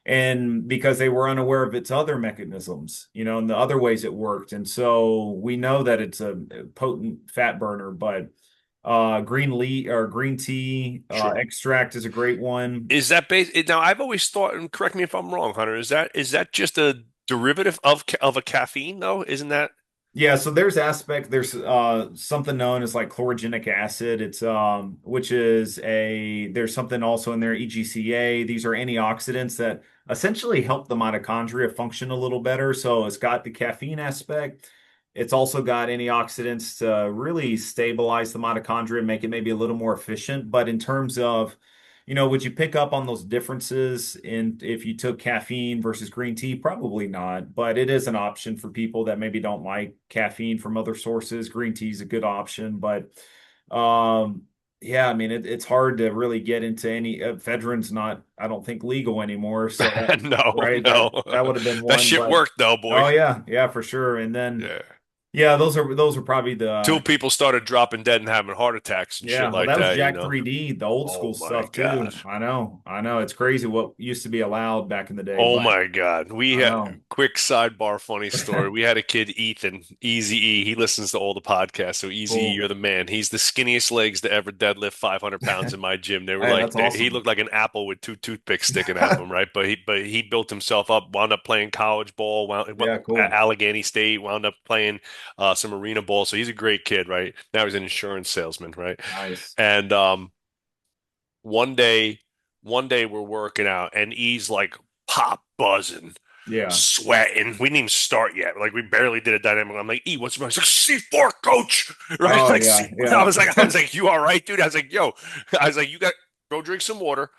And because they were unaware of its other mechanisms, and the other ways it worked. And so we know that it's a potent fat burner, but green tea Sure. extract is a great one. Is that base now? I've always thought, and correct me if I'm wrong, Hunter. Is that just a derivative of of a caffeine, though? Isn't that? Yeah, so there's something known as like chlorogenic acid. It's which is there's something also in there, EGCA. These are antioxidants that essentially help the mitochondria function a little better. So it's got the caffeine aspect. It's also got antioxidants to really stabilize the mitochondria and make it maybe a little more efficient. But in terms of, would you pick up on those differences in if you took caffeine versus green tea? Probably not, but it is an option for people that maybe don't like caffeine from other sources. Green tea is a good option, but um, yeah, I mean it's hard to really get into any. Ephedrine's not, I don't think, legal anymore, so that No, right no. that would have been That one, shit but worked though, boy. oh yeah, for sure. And then Yeah. yeah, those are probably Till the people started dropping dead and having heart attacks and shit yeah, well, like that was that, Jack 3D, the old Oh school my stuff God. too. I know. It's crazy what used to be allowed back in the day, Oh but my God. We I had know. quick sidebar funny story. We had a kid, Ethan, Easy E. He listens to all the podcasts. So Easy E, Cool. you're the man. He's the skinniest legs to ever deadlift 500 pounds in my gym. They were Hey, like that's he awesome. looked like an apple with two toothpicks sticking out of him, right? But he built himself up, wound up playing college ball, Yeah, at cool. Allegheny State, wound up playing some arena ball. So he's a great kid, right? Now he's an insurance salesman, right? Nice. And one day, one day we're working out and he's like pop buzzing, Yeah. sweating. We didn't even start yet. Like we barely did a dynamic. I'm like, E, what's wrong? He's like, C4, coach. Right? Oh Like yeah, C I yeah. was like, I was like, you all right, dude? I was like, yo, I was like, you got go drink some water.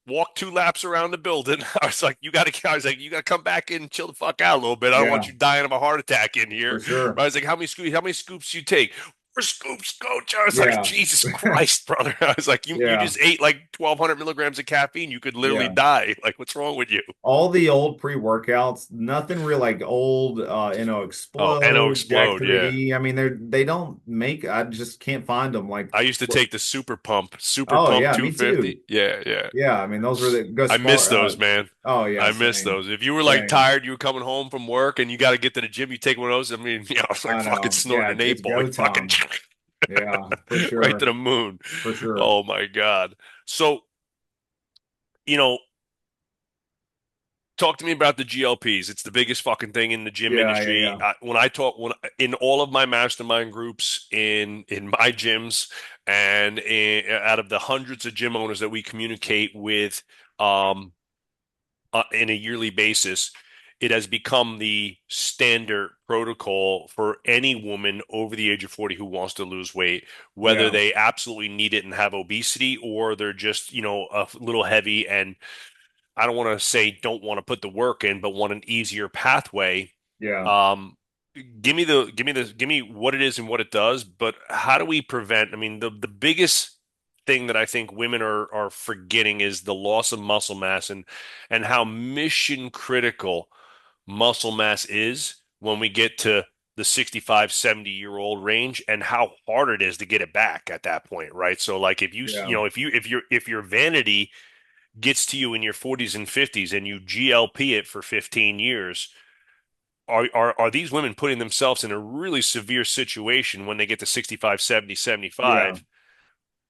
Walk 2 laps around the building. I was like, I was like, you gotta come back in and chill the fuck out a little bit. I don't want Yeah, you dying of a heart attack in for here. I sure. was like, how many scoops do you take? Four scoops, coach. I was like, Yeah. Jesus Christ, brother. I was like, you Yeah. just ate like 1,200 milligrams of caffeine. You could literally Yeah. die. Like, what's wrong with you? All the old pre-workouts, nothing real like old Oh, NO Explode, Jack explode. Yeah. 3D. I mean, they don't make, I just can't find them like I used to take the Super oh Pump yeah, me 250. too. Yeah, yeah. Yeah, I mean those were the goes I miss far those, man. oh yeah, I miss same. those. If you were like Same. tired, you were coming home from work and you got to get to the gym, you take one of those. I mean, it's like I fucking know. Yeah, snorting an it's eight ball, go like fucking time. Yeah, for right to sure. the moon. For sure. Oh my God. So, you know, talk to me about the GLPs. It's the biggest fucking thing in the gym Yeah, industry. When I talk, when in all of my mastermind groups, in my gyms, and out of the hundreds of gym owners that we communicate with, um, in a yearly basis, it has become the standard protocol for any woman over the age of 40 who wants to lose weight, whether yeah, they absolutely need it and have obesity, or they're just, a little heavy and I don't want to say don't want to put the work in, but want an easier pathway. yeah. Um, give me what it is and what it does, but how do we prevent? I mean, the biggest thing that I think women are forgetting is the loss of muscle mass and how mission critical muscle mass is when we get to the 65, 70-year-old range and how hard it is to get it back at that point, right? So like if Yeah. if your vanity gets to you in your 40s and 50s and you GLP it for 15 years, are these women putting themselves in a really severe situation when they get to 65, 70, Yeah. 75?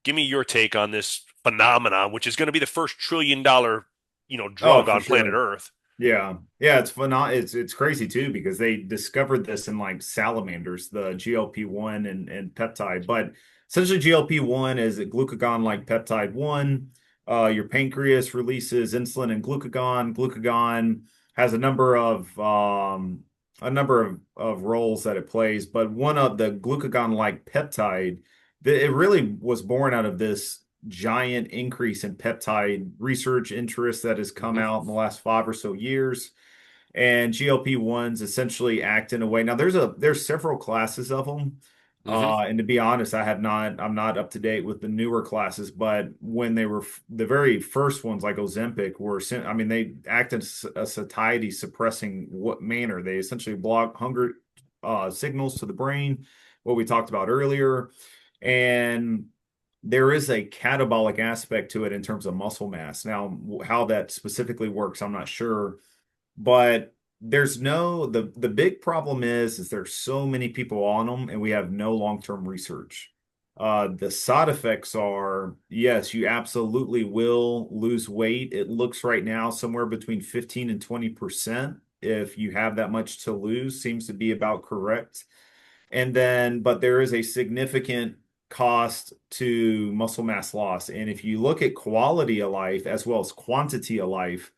Give me your take on this phenomenon, which is going to be the first $1 trillion, Oh, drug for on planet sure. Earth. Yeah. Yeah, it's fun. It's crazy too because they discovered this in like salamanders, the GLP-1 and peptide. But essentially GLP-1 is a glucagon like peptide 1. Your pancreas releases insulin and glucagon. Glucagon has a number of roles that it plays, but one of the glucagon like peptide, it really was born out of this giant increase in peptide research interest that has come Hmm. out in the last 5 or so years. And GLP-1s essentially act in a way. Now there's several classes of them. Hmm. And to be honest, I'm not up to date with the newer classes, but when they were the very first ones like Ozempic I mean, they act in a satiety suppressing what manner. They essentially block hunger signals to the brain, what we talked about earlier. And there is a catabolic aspect to it in terms of muscle mass. Now, how that specifically works, I'm not sure, but there's no the big problem is there's so many people on them and we have no long-term research. The side effects are, yes, you absolutely will lose weight. It looks right now somewhere between 15 and 20% if you have that much to lose, seems to be about correct. And then, but there is a significant cost to muscle mass loss. And if you look at quality of life as well as quantity of life,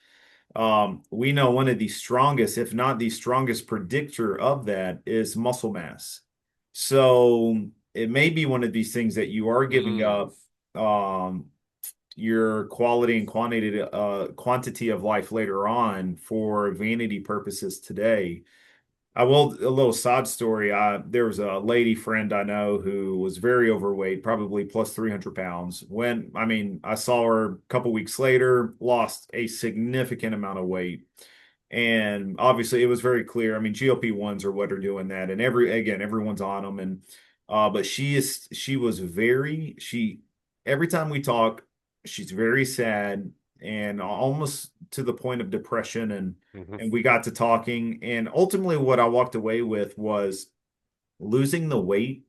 we know one of the strongest, if not the strongest predictor of that is muscle mass. So it may be one of these things that you are giving Mm. up your quality and quantity of life later on for vanity purposes today. I will a little side story. There was a lady friend I know who was very overweight, probably plus 300 pounds. I mean, I saw her a couple weeks later, lost a significant amount of weight. And obviously it was very clear. I mean, GLP-1s are what are doing that. And everyone's on them. And but she was every time we talk, she's very sad and almost to the point of depression. Mhm. And we got to talking. And ultimately what I walked away with was losing the weight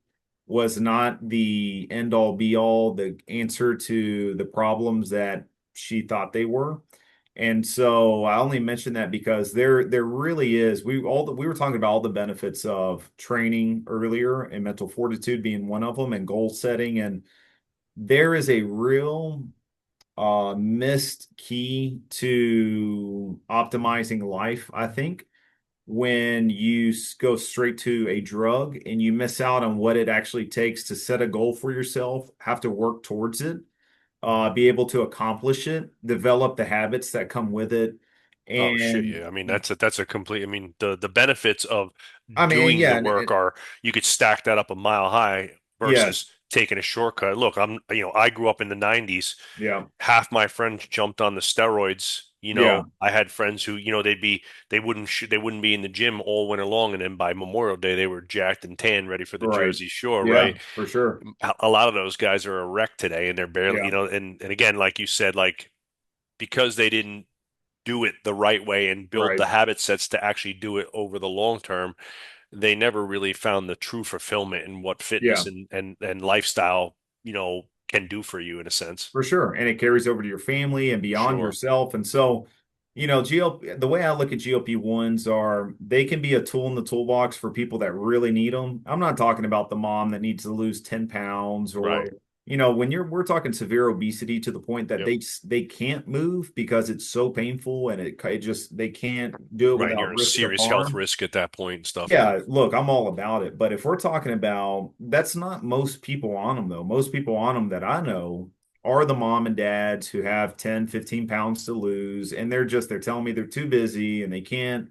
was not the end all be all, the answer to the problems that she thought they were. And so I only mention that because there really is we were talking about all the benefits of training earlier and mental fortitude being one of them and goal setting, and there is a real missed key to optimizing life, I think, when you go straight to a drug and you miss out on what it actually takes to set a goal for yourself, have to work towards it, be able to accomplish it, develop the habits that come with it. Oh shit, And yeah. I mean, that's a complete, I mean, the benefits of I mean, doing yeah, the work are you could stack that up a mile high versus yes, taking a shortcut. Look, I grew up in the 90s. yeah, Half my friends jumped on the steroids. yeah, I had friends who, they wouldn't be in the gym all winter long, and then by Memorial Day they were jacked and tan, ready for the right. Jersey Shore, Yeah, right? for sure. A lot of those guys are a wreck today, and they're barely, Yeah, and again, like you said, like because they didn't do it the right way and build right. the habit sets to actually do it over the long term, they never really found the true fulfillment in what Yeah. fitness and lifestyle, can do for you in a sense. For sure. And it carries over to your family and beyond Sure. yourself. And so, the way I look at GLP-1s are they can be a tool in the toolbox for people that really need them. I'm not talking about the mom that needs to lose 10 pounds Right. or, we're talking severe obesity to the point that Yep. they can't move because it's so painful and it just they can't do it Right. And you're without in risk of serious health harm. risk at that point and stuff. Yeah. Yeah, look, I'm all about it. But if we're talking about that's not most people on them, though. Most people on them that I know are the mom and dads who have 10, 15 pounds to lose. And they're telling me they're too busy and they can't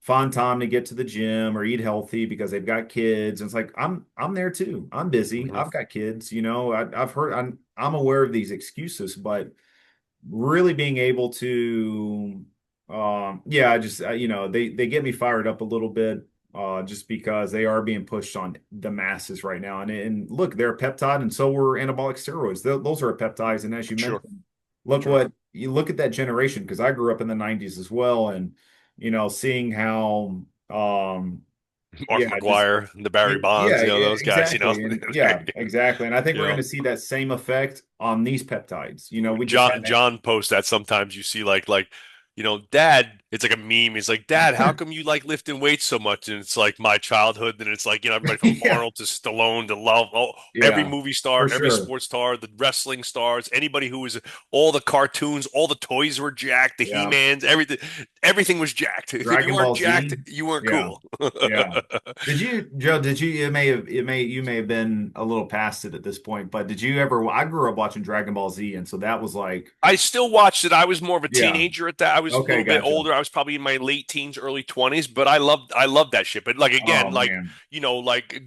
find time to get to the gym or eat healthy because they've got kids. And it's like, I'm there too. I'm busy. Hmm. I've got kids, I'm aware of these excuses, but really being able to yeah, I just they get me fired up a little bit just because they are being pushed on the masses right now. And look, they're a peptide and so were anabolic steroids. Those are peptides, and as you Sure. mentioned, look Sure. what you look at that generation, because I grew up in the 90s as well, and seeing how Mark yeah, just McGuire, the Barry yeah, Bonds, those guys, exactly. And yeah, exactly. And I think you we're going know, to see that same effect on these peptides. We just had John posts that sometimes you see Dad, it's like a meme. He's like, Dad, how that. come you like lifting weights so much? And it's like my childhood. And it's like, everybody from Yeah, Arnold to Stallone to Love, every yeah, movie star, for every sure. sports star, the wrestling stars, anybody who was all the cartoons, all the toys were jacked, the Yeah. He-Mans, everything was jacked. If you Dragon weren't Ball jacked, Z. you weren't Yeah. cool. Yeah. Joe, you may have been a little past it at this point, but did you ever, I grew up watching Dragon Ball Z, and so that was like, I still watched it. I was more of a yeah. teenager at that. I was a Okay, little bit gotcha. older. I was probably in my late teens, early 20s, but I loved that shit. But like Oh again, man. like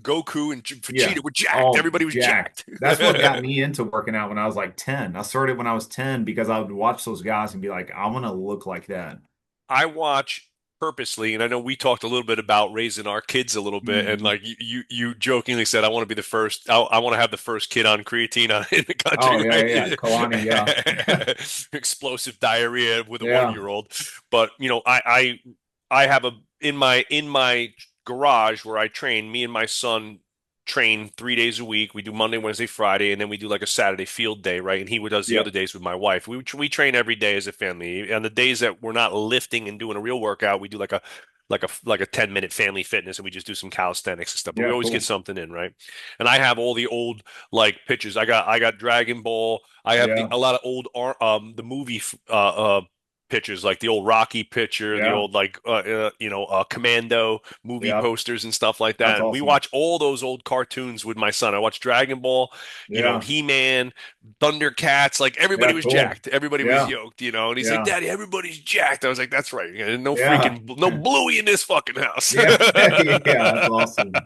Goku and Yeah. Vegeta were jacked. Oh, Everybody was jacked. jacked. That's what got me into working out when I was like 10. I started when I was 10 because I would watch those guys and be like, I want to look like that. I watch purposely, and I know we talked a little bit about raising our kids a little bit, and Mhm. like you jokingly said, I want to be the first. I want to have the first kid on creatine in the Oh, country, yeah, yeah, yeah. Kalani, yeah. right? Explosive diarrhea with a Yeah. 1-year-old, but I have a in my garage where I train. Me and my son train 3 days a week. We do Monday, Wednesday, Friday, and then we do like a Saturday field day, right? And he does the other Yep. days with my wife. We train every day as a family. On the days that we're not lifting and doing a real workout, we do like a like a 10-minute family fitness, and we just do some calisthenics and stuff. But we Yeah, always get cool. something in, right? And I have all the old like pictures. I got Dragon Ball. I have Yeah, a lot of old the movie pictures, like the old Rocky picture, the yeah, old like Commando movie yeah. posters and stuff like that. That's And we awesome. watch all those old cartoons with my son. I watch Dragon Ball, Yeah, He-Man, Thundercats. Like everybody yeah, was cool. jacked, everybody was Yeah, yoked, and he's like, yeah, "Daddy, everybody's jacked." I was like, "That's right. No yeah, freaking no Bluey in this fucking house." yeah, yeah. That's awesome.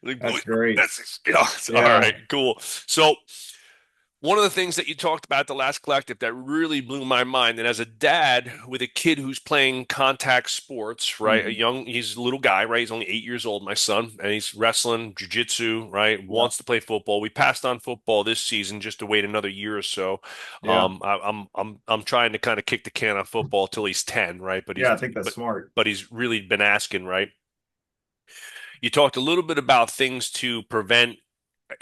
Like, That's great. that's all Yeah, right, cool. So one of the things that you talked about at the last collective that really blew my mind, and as a dad with a kid who's playing contact sports, right? mhm, He's a little guy, right? He's only 8 years old, my son, and he's wrestling, jujitsu, right? yeah, Wants to play football. We passed on football this season just to wait another year or so. yeah, I'm trying to kind of kick the can on football till he's 10, right? But yeah. I think that's but smart. but he's really been asking, right? You talked a little bit about things to prevent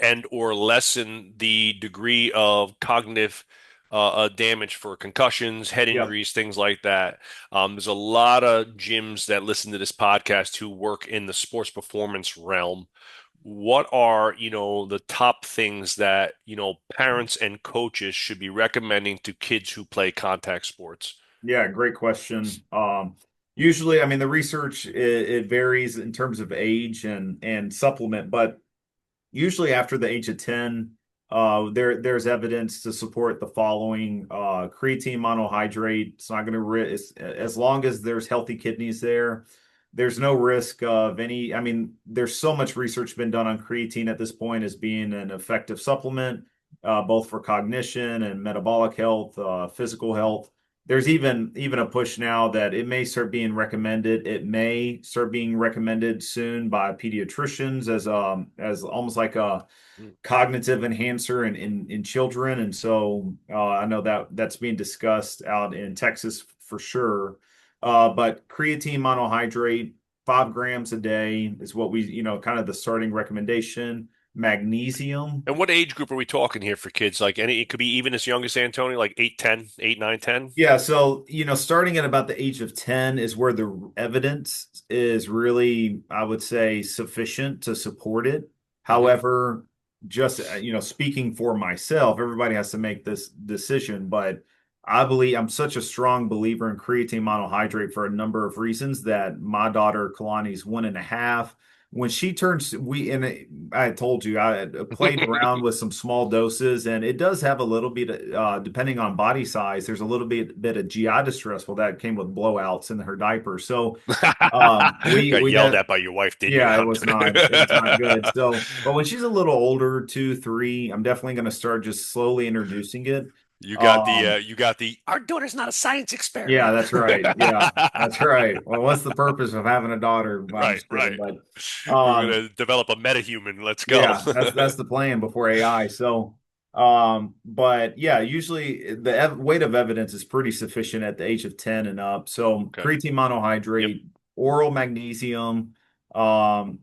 and or lessen the degree of cognitive damage for concussions, head Yeah, injuries, things like that. There's a lot of gyms that listen to this podcast who work in the sports performance realm. What are, the top things that, parents and coaches should be recommending to kids who play contact sports? yeah. Great question. Usually, I mean, the research it varies in terms of age and supplement, but usually after the age of 10, there's evidence to support the following. Creatine monohydrate. It's not going to risk, as long as there's healthy kidneys there, there's no risk of any. I mean, there's so much research been done on creatine at this point as being an effective supplement, both for cognition and metabolic health, physical health. There's even a push now that it may start being recommended. It may start being recommended soon by pediatricians as almost like a Mm. cognitive enhancer in children. And so I know that that's being discussed out in Texas for sure. But creatine monohydrate, 5 grams a day is what we, kind of the starting recommendation. Magnesium. And what age group are we talking here for kids? Like it could be even as young as Antonio, like 8, 10, 8, 9, 10. Yeah, so starting at about the age of 10 is where the evidence is really, I would say, sufficient to support it. Mm-hmm. However, just speaking for myself, everybody has to make this decision, but I believe I'm such a strong believer in creatine monohydrate for a number of reasons that my daughter Kalani's 1.5. When she turns, I told you I had played around with some small doses, and it does have a little bit, depending on body size, there's a little bit of GI distress. Well, that came with blowouts in her diaper. So, Got we yelled got, at by your wife, didn't you? yeah, No, I'm it was not good. So, but when she's a little older, 2, 3, I'm definitely going to start just slowly introducing it. Um, you got the our daughter's not a science yeah, experiment. that's right. Yeah, that's right. Well, what's the purpose of having a daughter? Well, I'm Right, just kidding, right. but We're um, gonna develop a metahuman. Let's go. yeah, that's the plan before AI. So, but yeah, usually the weight of evidence is pretty sufficient at the age of 10 and up. So, Okay. creatine Yep. monohydrate, oral magnesium,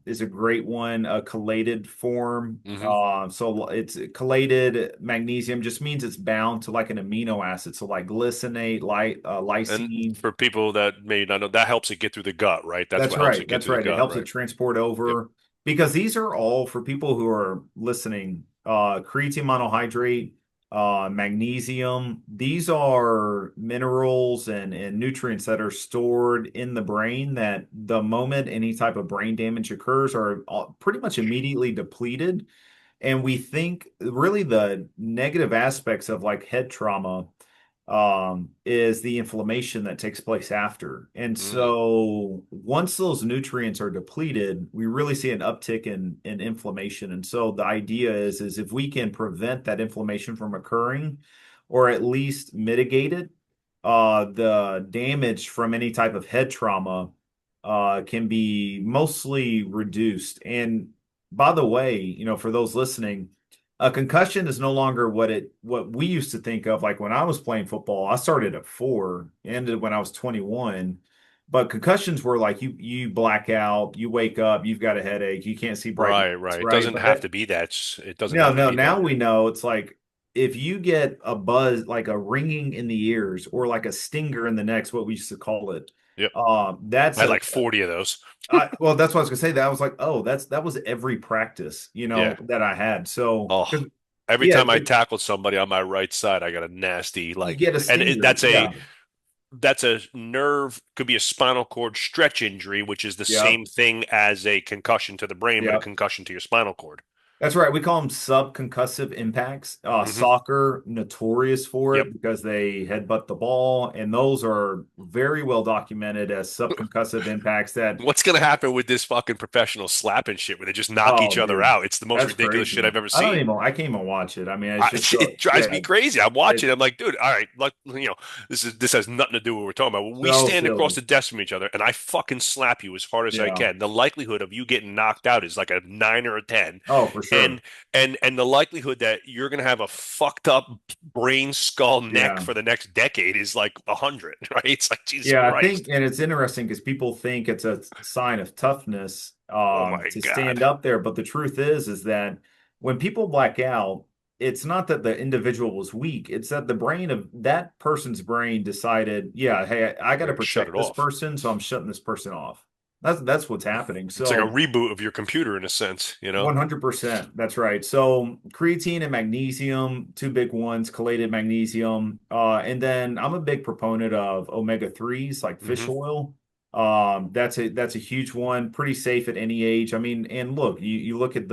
is a great one, a chelated form. Hmm. So it's chelated magnesium just means it's bound to like an amino acid. So like glycinate, And lysine. for people that may not know, that helps it get through the gut, right? That's That's what helps right. it get That's through the right. It gut, helps it right? transport Yep. over because these are all for people who are listening. Creatine monohydrate, magnesium. These are minerals and nutrients that are stored in the brain that the moment any type of brain damage occurs are pretty much immediately depleted. And we think really the negative aspects of like head trauma is the inflammation that takes place after. And Mm. so once those nutrients are depleted, we really see an uptick in inflammation. And so the idea is if we can prevent that inflammation from occurring or at least mitigate it, the damage from any type of head trauma can be mostly reduced. And by the way, for those listening, a concussion is no longer what we used to think of. Like when I was playing football, I started at 4, ended when I was 21. But concussions were like you black out, you wake up, you've got a headache, you can't see bright Right, lights, right. It right? doesn't But have to be that. It doesn't no, have to no, be now that. we know it's like if you get a buzz, like a ringing in the ears or like a stinger in the neck, what we used to call it, Yep. I that's had a like 40 of those. well, that's what I was gonna say. That I was like, oh, that was every practice, Yeah. that I had. So, Oh, 'cause, every yeah, time I tackled somebody on my right side, I got a nasty you like, get a and stinger. Yeah, that's a nerve, could be a spinal cord stretch injury, which is the yeah, same thing as a concussion to the brain, but a yeah. concussion to your spinal cord. That's right. We call them subconcussive impacts. Hmm. Soccer, notorious for Yep. it because they headbutt the ball, and those are very well documented as subconcussive impacts that, What's gonna happen with this fucking professional slapping shit where they just knock oh, each other dude, out? It's the most that's ridiculous shit crazy. I've ever seen. I can't even watch it. I mean, it's just, It drives yeah, me crazy. I'm watching. it's I'm like, dude, all right, like, this has nothing to do with what we're talking about. We so stand across silly. the desk from each other, and I fucking slap you as hard as I Yeah. can. The likelihood of you getting knocked out is like a 9 or a 10, Oh, for sure. and the likelihood that you're gonna have a fucked up brain, skull, neck Yeah. for the next decade is like 100, right? It's like Jesus Yeah, I think, Christ. and it's interesting because people think it's a sign of toughness Oh my to God. stand up there, but the truth is that when people black out, it's not that the individual was weak; it's that the brain of that person's brain decided, yeah, hey, I got We're to gonna shut it protect this off. person, so I'm shutting this person off. That's what's happening. It's like a So reboot of your computer in a sense, 100%. That's right. So creatine and magnesium, two big ones, chelated magnesium. And then I'm a big proponent of omega 3s like fish Hmm. oil. That's a huge one, pretty safe at any age. I mean, and look, you look at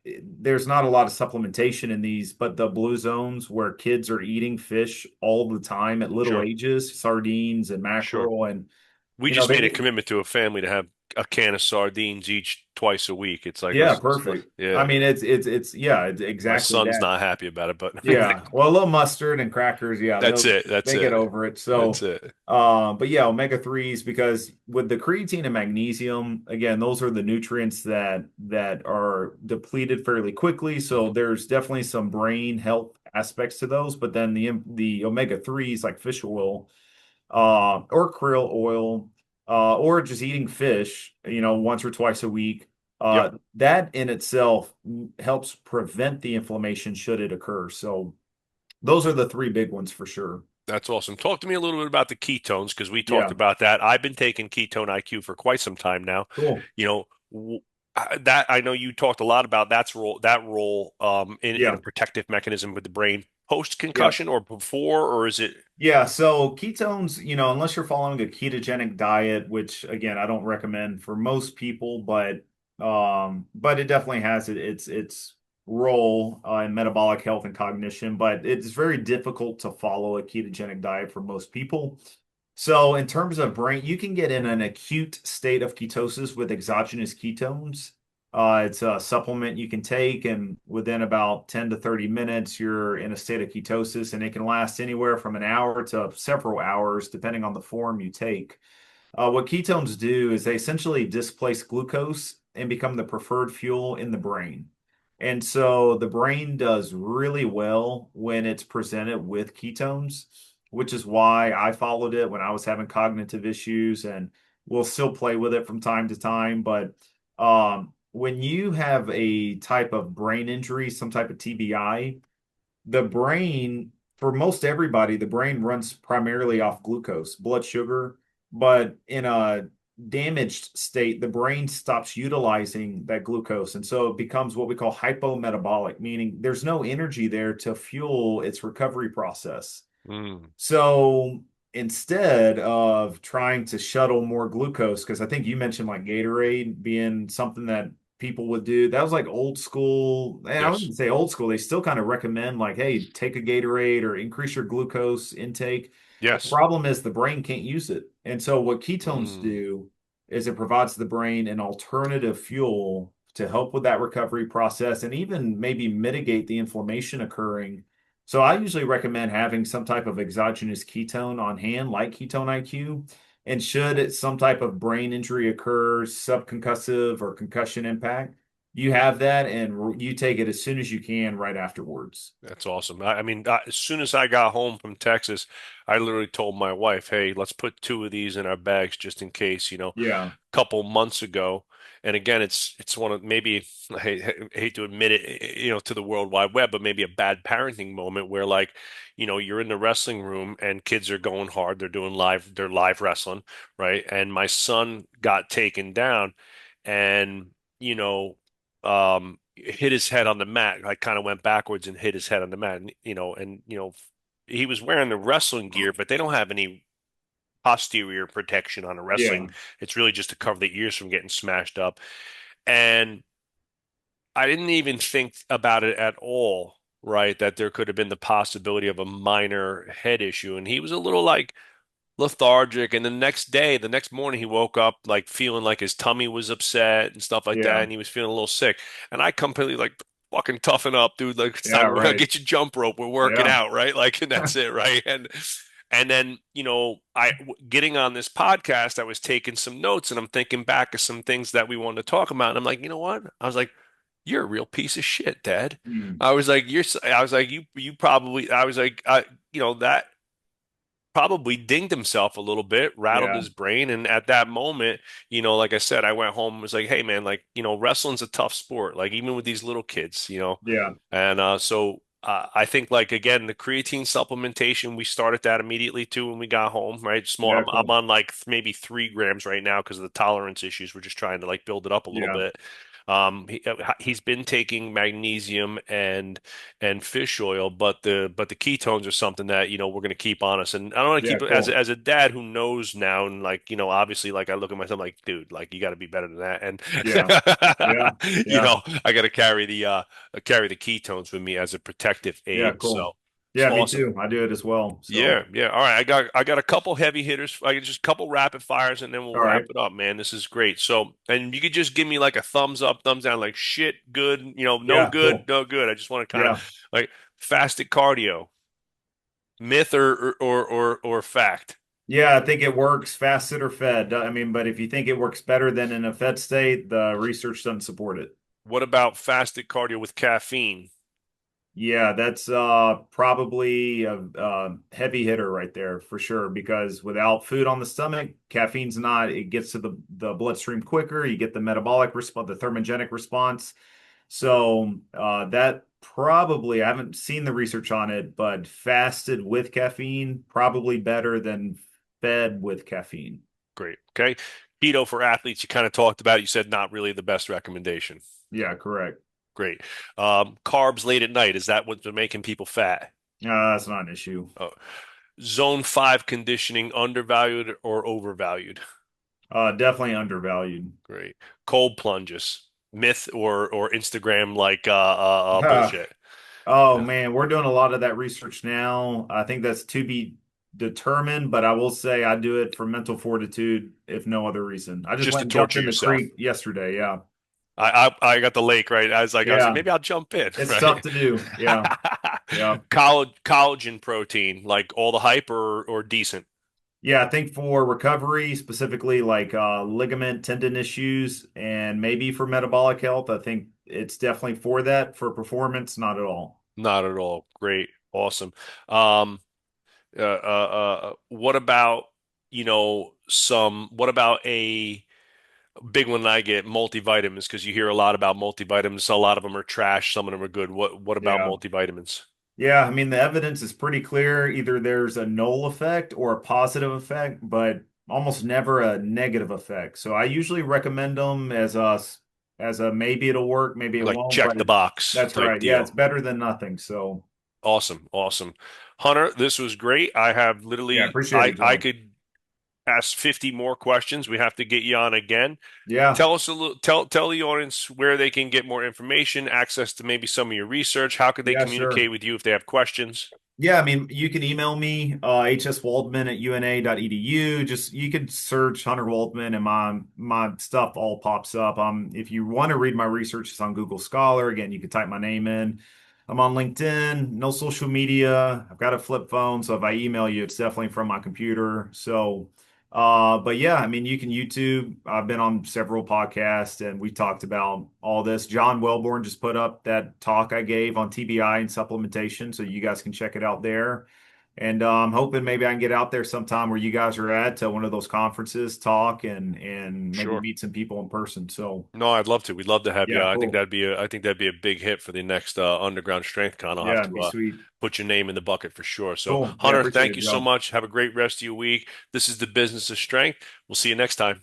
there's not a lot of supplementation in these, but the blue zones where kids are eating fish all the time at little Sure, ages, sardines and sure. mackerel, and We just made a they commitment to a family to have a can of sardines each twice a week. It's like, yeah, perfect. I yeah. mean, it's yeah, it's My exactly son's that. not happy about it, but I mean, Yeah. Well, a little mustard and crackers, yeah, that's they'll it. That's they get it. over it. That's So, it. but yeah, omega 3s because with the creatine and magnesium, again, those are the nutrients that are depleted fairly quickly. So Hmm. there's definitely some brain health aspects to those, but then the omega 3s like fish oil, or krill oil, or just eating fish, once or twice a week. Yep, That in itself helps prevent the inflammation should it occur. So those are the three big ones for sure. that's awesome. Talk to me a little bit about the ketones because we talked Yeah, about that. I've been taking ketone IQ for quite some time now. cool. You know, that I know you talked a lot about that role in a Yeah, protective mechanism with the brain post yeah. concussion or before, or is it? Yeah, so ketones, unless you're following a ketogenic diet, which again, I don't recommend for most people, but it definitely has its role in metabolic health and cognition, but it's very difficult to follow a ketogenic diet for most people. So in terms of brain, you can get in an acute state of ketosis with exogenous ketones. It's a supplement you can take, and within about 10 to 30 minutes, you're in a state of ketosis, and it can last anywhere from an hour to several hours, depending on the form you take. What ketones do is they essentially displace glucose and become the preferred fuel in the brain. And so the brain does really well when it's presented with ketones, which is why I followed it when I was having cognitive issues and we'll still play with it from time to time. But when you have a type of brain injury, some type of TBI, the brain, for most everybody, the brain runs primarily off glucose, blood sugar, but in a damaged state, the brain stops utilizing that glucose. And so it becomes what we call hypometabolic, meaning there's no energy there to fuel its recovery process. Mm, So instead of trying to shuttle more glucose, because I think you mentioned like Gatorade being something that people would do, that was like old school. And I yes, wouldn't say old school. They still kind of recommend like, hey, take a Gatorade or increase your glucose intake. The yes. problem is the brain can't use it. And so what ketones Mm. do is it provides the brain an alternative fuel to help with that recovery process and even maybe mitigate the inflammation occurring. So I usually recommend having some type of exogenous ketone on hand, like ketone IQ. And should some type of brain injury occur, subconcussive or concussion impact, you have that and you take it as soon as you can right afterwards. That's awesome. I mean, as soon as I got home from Texas, I literally told my wife, "Hey, let's put two of these in our bags just in case." Yeah. Couple months ago, And again, it's one of maybe I hate to admit it, to the World Wide Web, but maybe a bad parenting moment where like, you're in the wrestling room and kids are going hard. They're live wrestling, right? And my son got taken down and, hit his head on the mat, like kind of went backwards and hit his head on the mat. And he was wearing the wrestling gear, but they don't have any posterior protection on a wrestling. Yeah. It's really just to cover the ears from getting smashed up. And I didn't even think about it at all, right? That there could have been the possibility of a minor head issue. And he was a little like lethargic. And the next morning, he woke up like feeling like his tummy was upset and stuff like that. Yeah. And he was feeling a little sick. And I completely like, fucking toughen up, dude. Like it's Yeah. time to Right. get your jump rope. We're working Yeah. out, right? Like, and that's it, right? And then, getting on this podcast, I was taking some notes and I'm thinking back of some things that we wanted to talk about. And I'm like, you know what? I was like, you're a real piece of shit, Dad. Mm. I was like, you probably, I was like, that probably dinged himself a little bit, rattled Yeah. his brain. And at that moment, like I said, I went home and was like, hey, man, like, wrestling's a tough sport, like, even with these little kids. Yeah. And so I think, like, again, the creatine supplementation, we started that immediately too when we got home, right? Small, Yeah. I'm Cool. on like maybe 3 grams right now because of the tolerance issues. We're just trying to like build it up a little Yeah. bit. He's been taking magnesium and fish oil, but the ketones are something that we're going to keep on us. And I don't want to Yeah. keep it as Cool. as a dad who knows now, and like obviously, like I look at myself like, dude, like you got to be better than that. And Yeah. Yeah. Yeah. I got to carry the ketones with me as a protective Yeah. aid. Cool. So it's Yeah. Me awesome. too. I do it as well. So, Yeah, yeah. All right, I got a couple heavy hitters. I got just a couple rapid fires, and then we'll all wrap right. it up, man. This is great. So, and you could just give me like a thumbs up, thumbs down, like shit, good, no Yeah. good, Cool. no good. I just want to kind of Yeah. like fasted cardio, myth or fact. Yeah. I think it works fasted or fed. I mean, but if you think it works better than in a fed state, the research doesn't support it. What about fasted cardio with caffeine? Yeah, that's probably a heavy hitter right there for sure. Because without food on the stomach, caffeine's not. It gets to the bloodstream quicker. You get the metabolic response, the thermogenic response. So that probably I haven't seen the research on it, but fasted with caffeine probably better than fed with caffeine. Great. Okay. Keto for athletes, you kind of talked about. You said not really the best recommendation. Yeah, correct. Great. Carbs late at night, is that what's been making people fat? That's not an issue. Oh. Zone 5 conditioning, undervalued or overvalued? Definitely undervalued. Great. Cold plunges, myth or Instagram like bullshit. Oh man, we're doing a lot of that research now. I think that's to be determined, but I will say I do it for mental fortitude, if no other reason. I just Just went to and jumped torture in the yourself. creek yesterday. Yeah. I got the lake, right? I was like, Yeah. maybe I'll jump in, It's tough right? to do. Yeah. Yeah. Collagen protein, like all the hype or decent. Yeah. I think for recovery, specifically like ligament tendon issues and maybe for metabolic health, I think it's definitely for that. For performance, not at all. Not at all. Great. Awesome. Um, what about, what about a big one that I get, multivitamins, because you hear a lot about multivitamins. A lot of them are trash, some of them are good. What about Yeah. multivitamins? Yeah, I mean, the evidence is pretty clear. Either there's a null effect or a positive effect, but almost never a negative effect. So I usually recommend them as a maybe it'll work, maybe it Like won't, check but the box that's type right. Yeah, it's deal. better than nothing. So Awesome, awesome. Hunter, this was great. I have yeah, literally appreciate I it, I Joe. could ask 50 more questions. We have to get you on again. Yeah, Tell us a little, tell the audience where they can get more information, access to maybe some of your research. How could they yeah, sure. communicate with you if they have questions? Yeah, I mean, you can email me, hswaldman@una.edu. Just you could search Hunter Waldman and my stuff all pops up. If you want to read my research, it's on Google Scholar. Again, you can type my name in. I'm on LinkedIn, no social media. I've got a flip phone, so if I email you, it's definitely from my computer. So but yeah, I mean, you can YouTube. I've been on several podcasts and we talked about all this. John Welbourn just put up that talk I gave on TBI and supplementation, so you guys can check it out there. And I'm hoping maybe I can get out there sometime where you guys are at to one of those conferences, talk and maybe Sure. meet some people in person. So No, I'd love to. We'd love to have you. yeah, cool. I think that'd be a big hit for the next Underground Strength Con. I'll have Yeah, it'd to be sweet. put your name in the bucket for sure. So, Cool. Yeah, Hunter, appreciate thank it, you so Joe. much. Have a great rest of your week. This is the Business of Strength. We'll see you next time.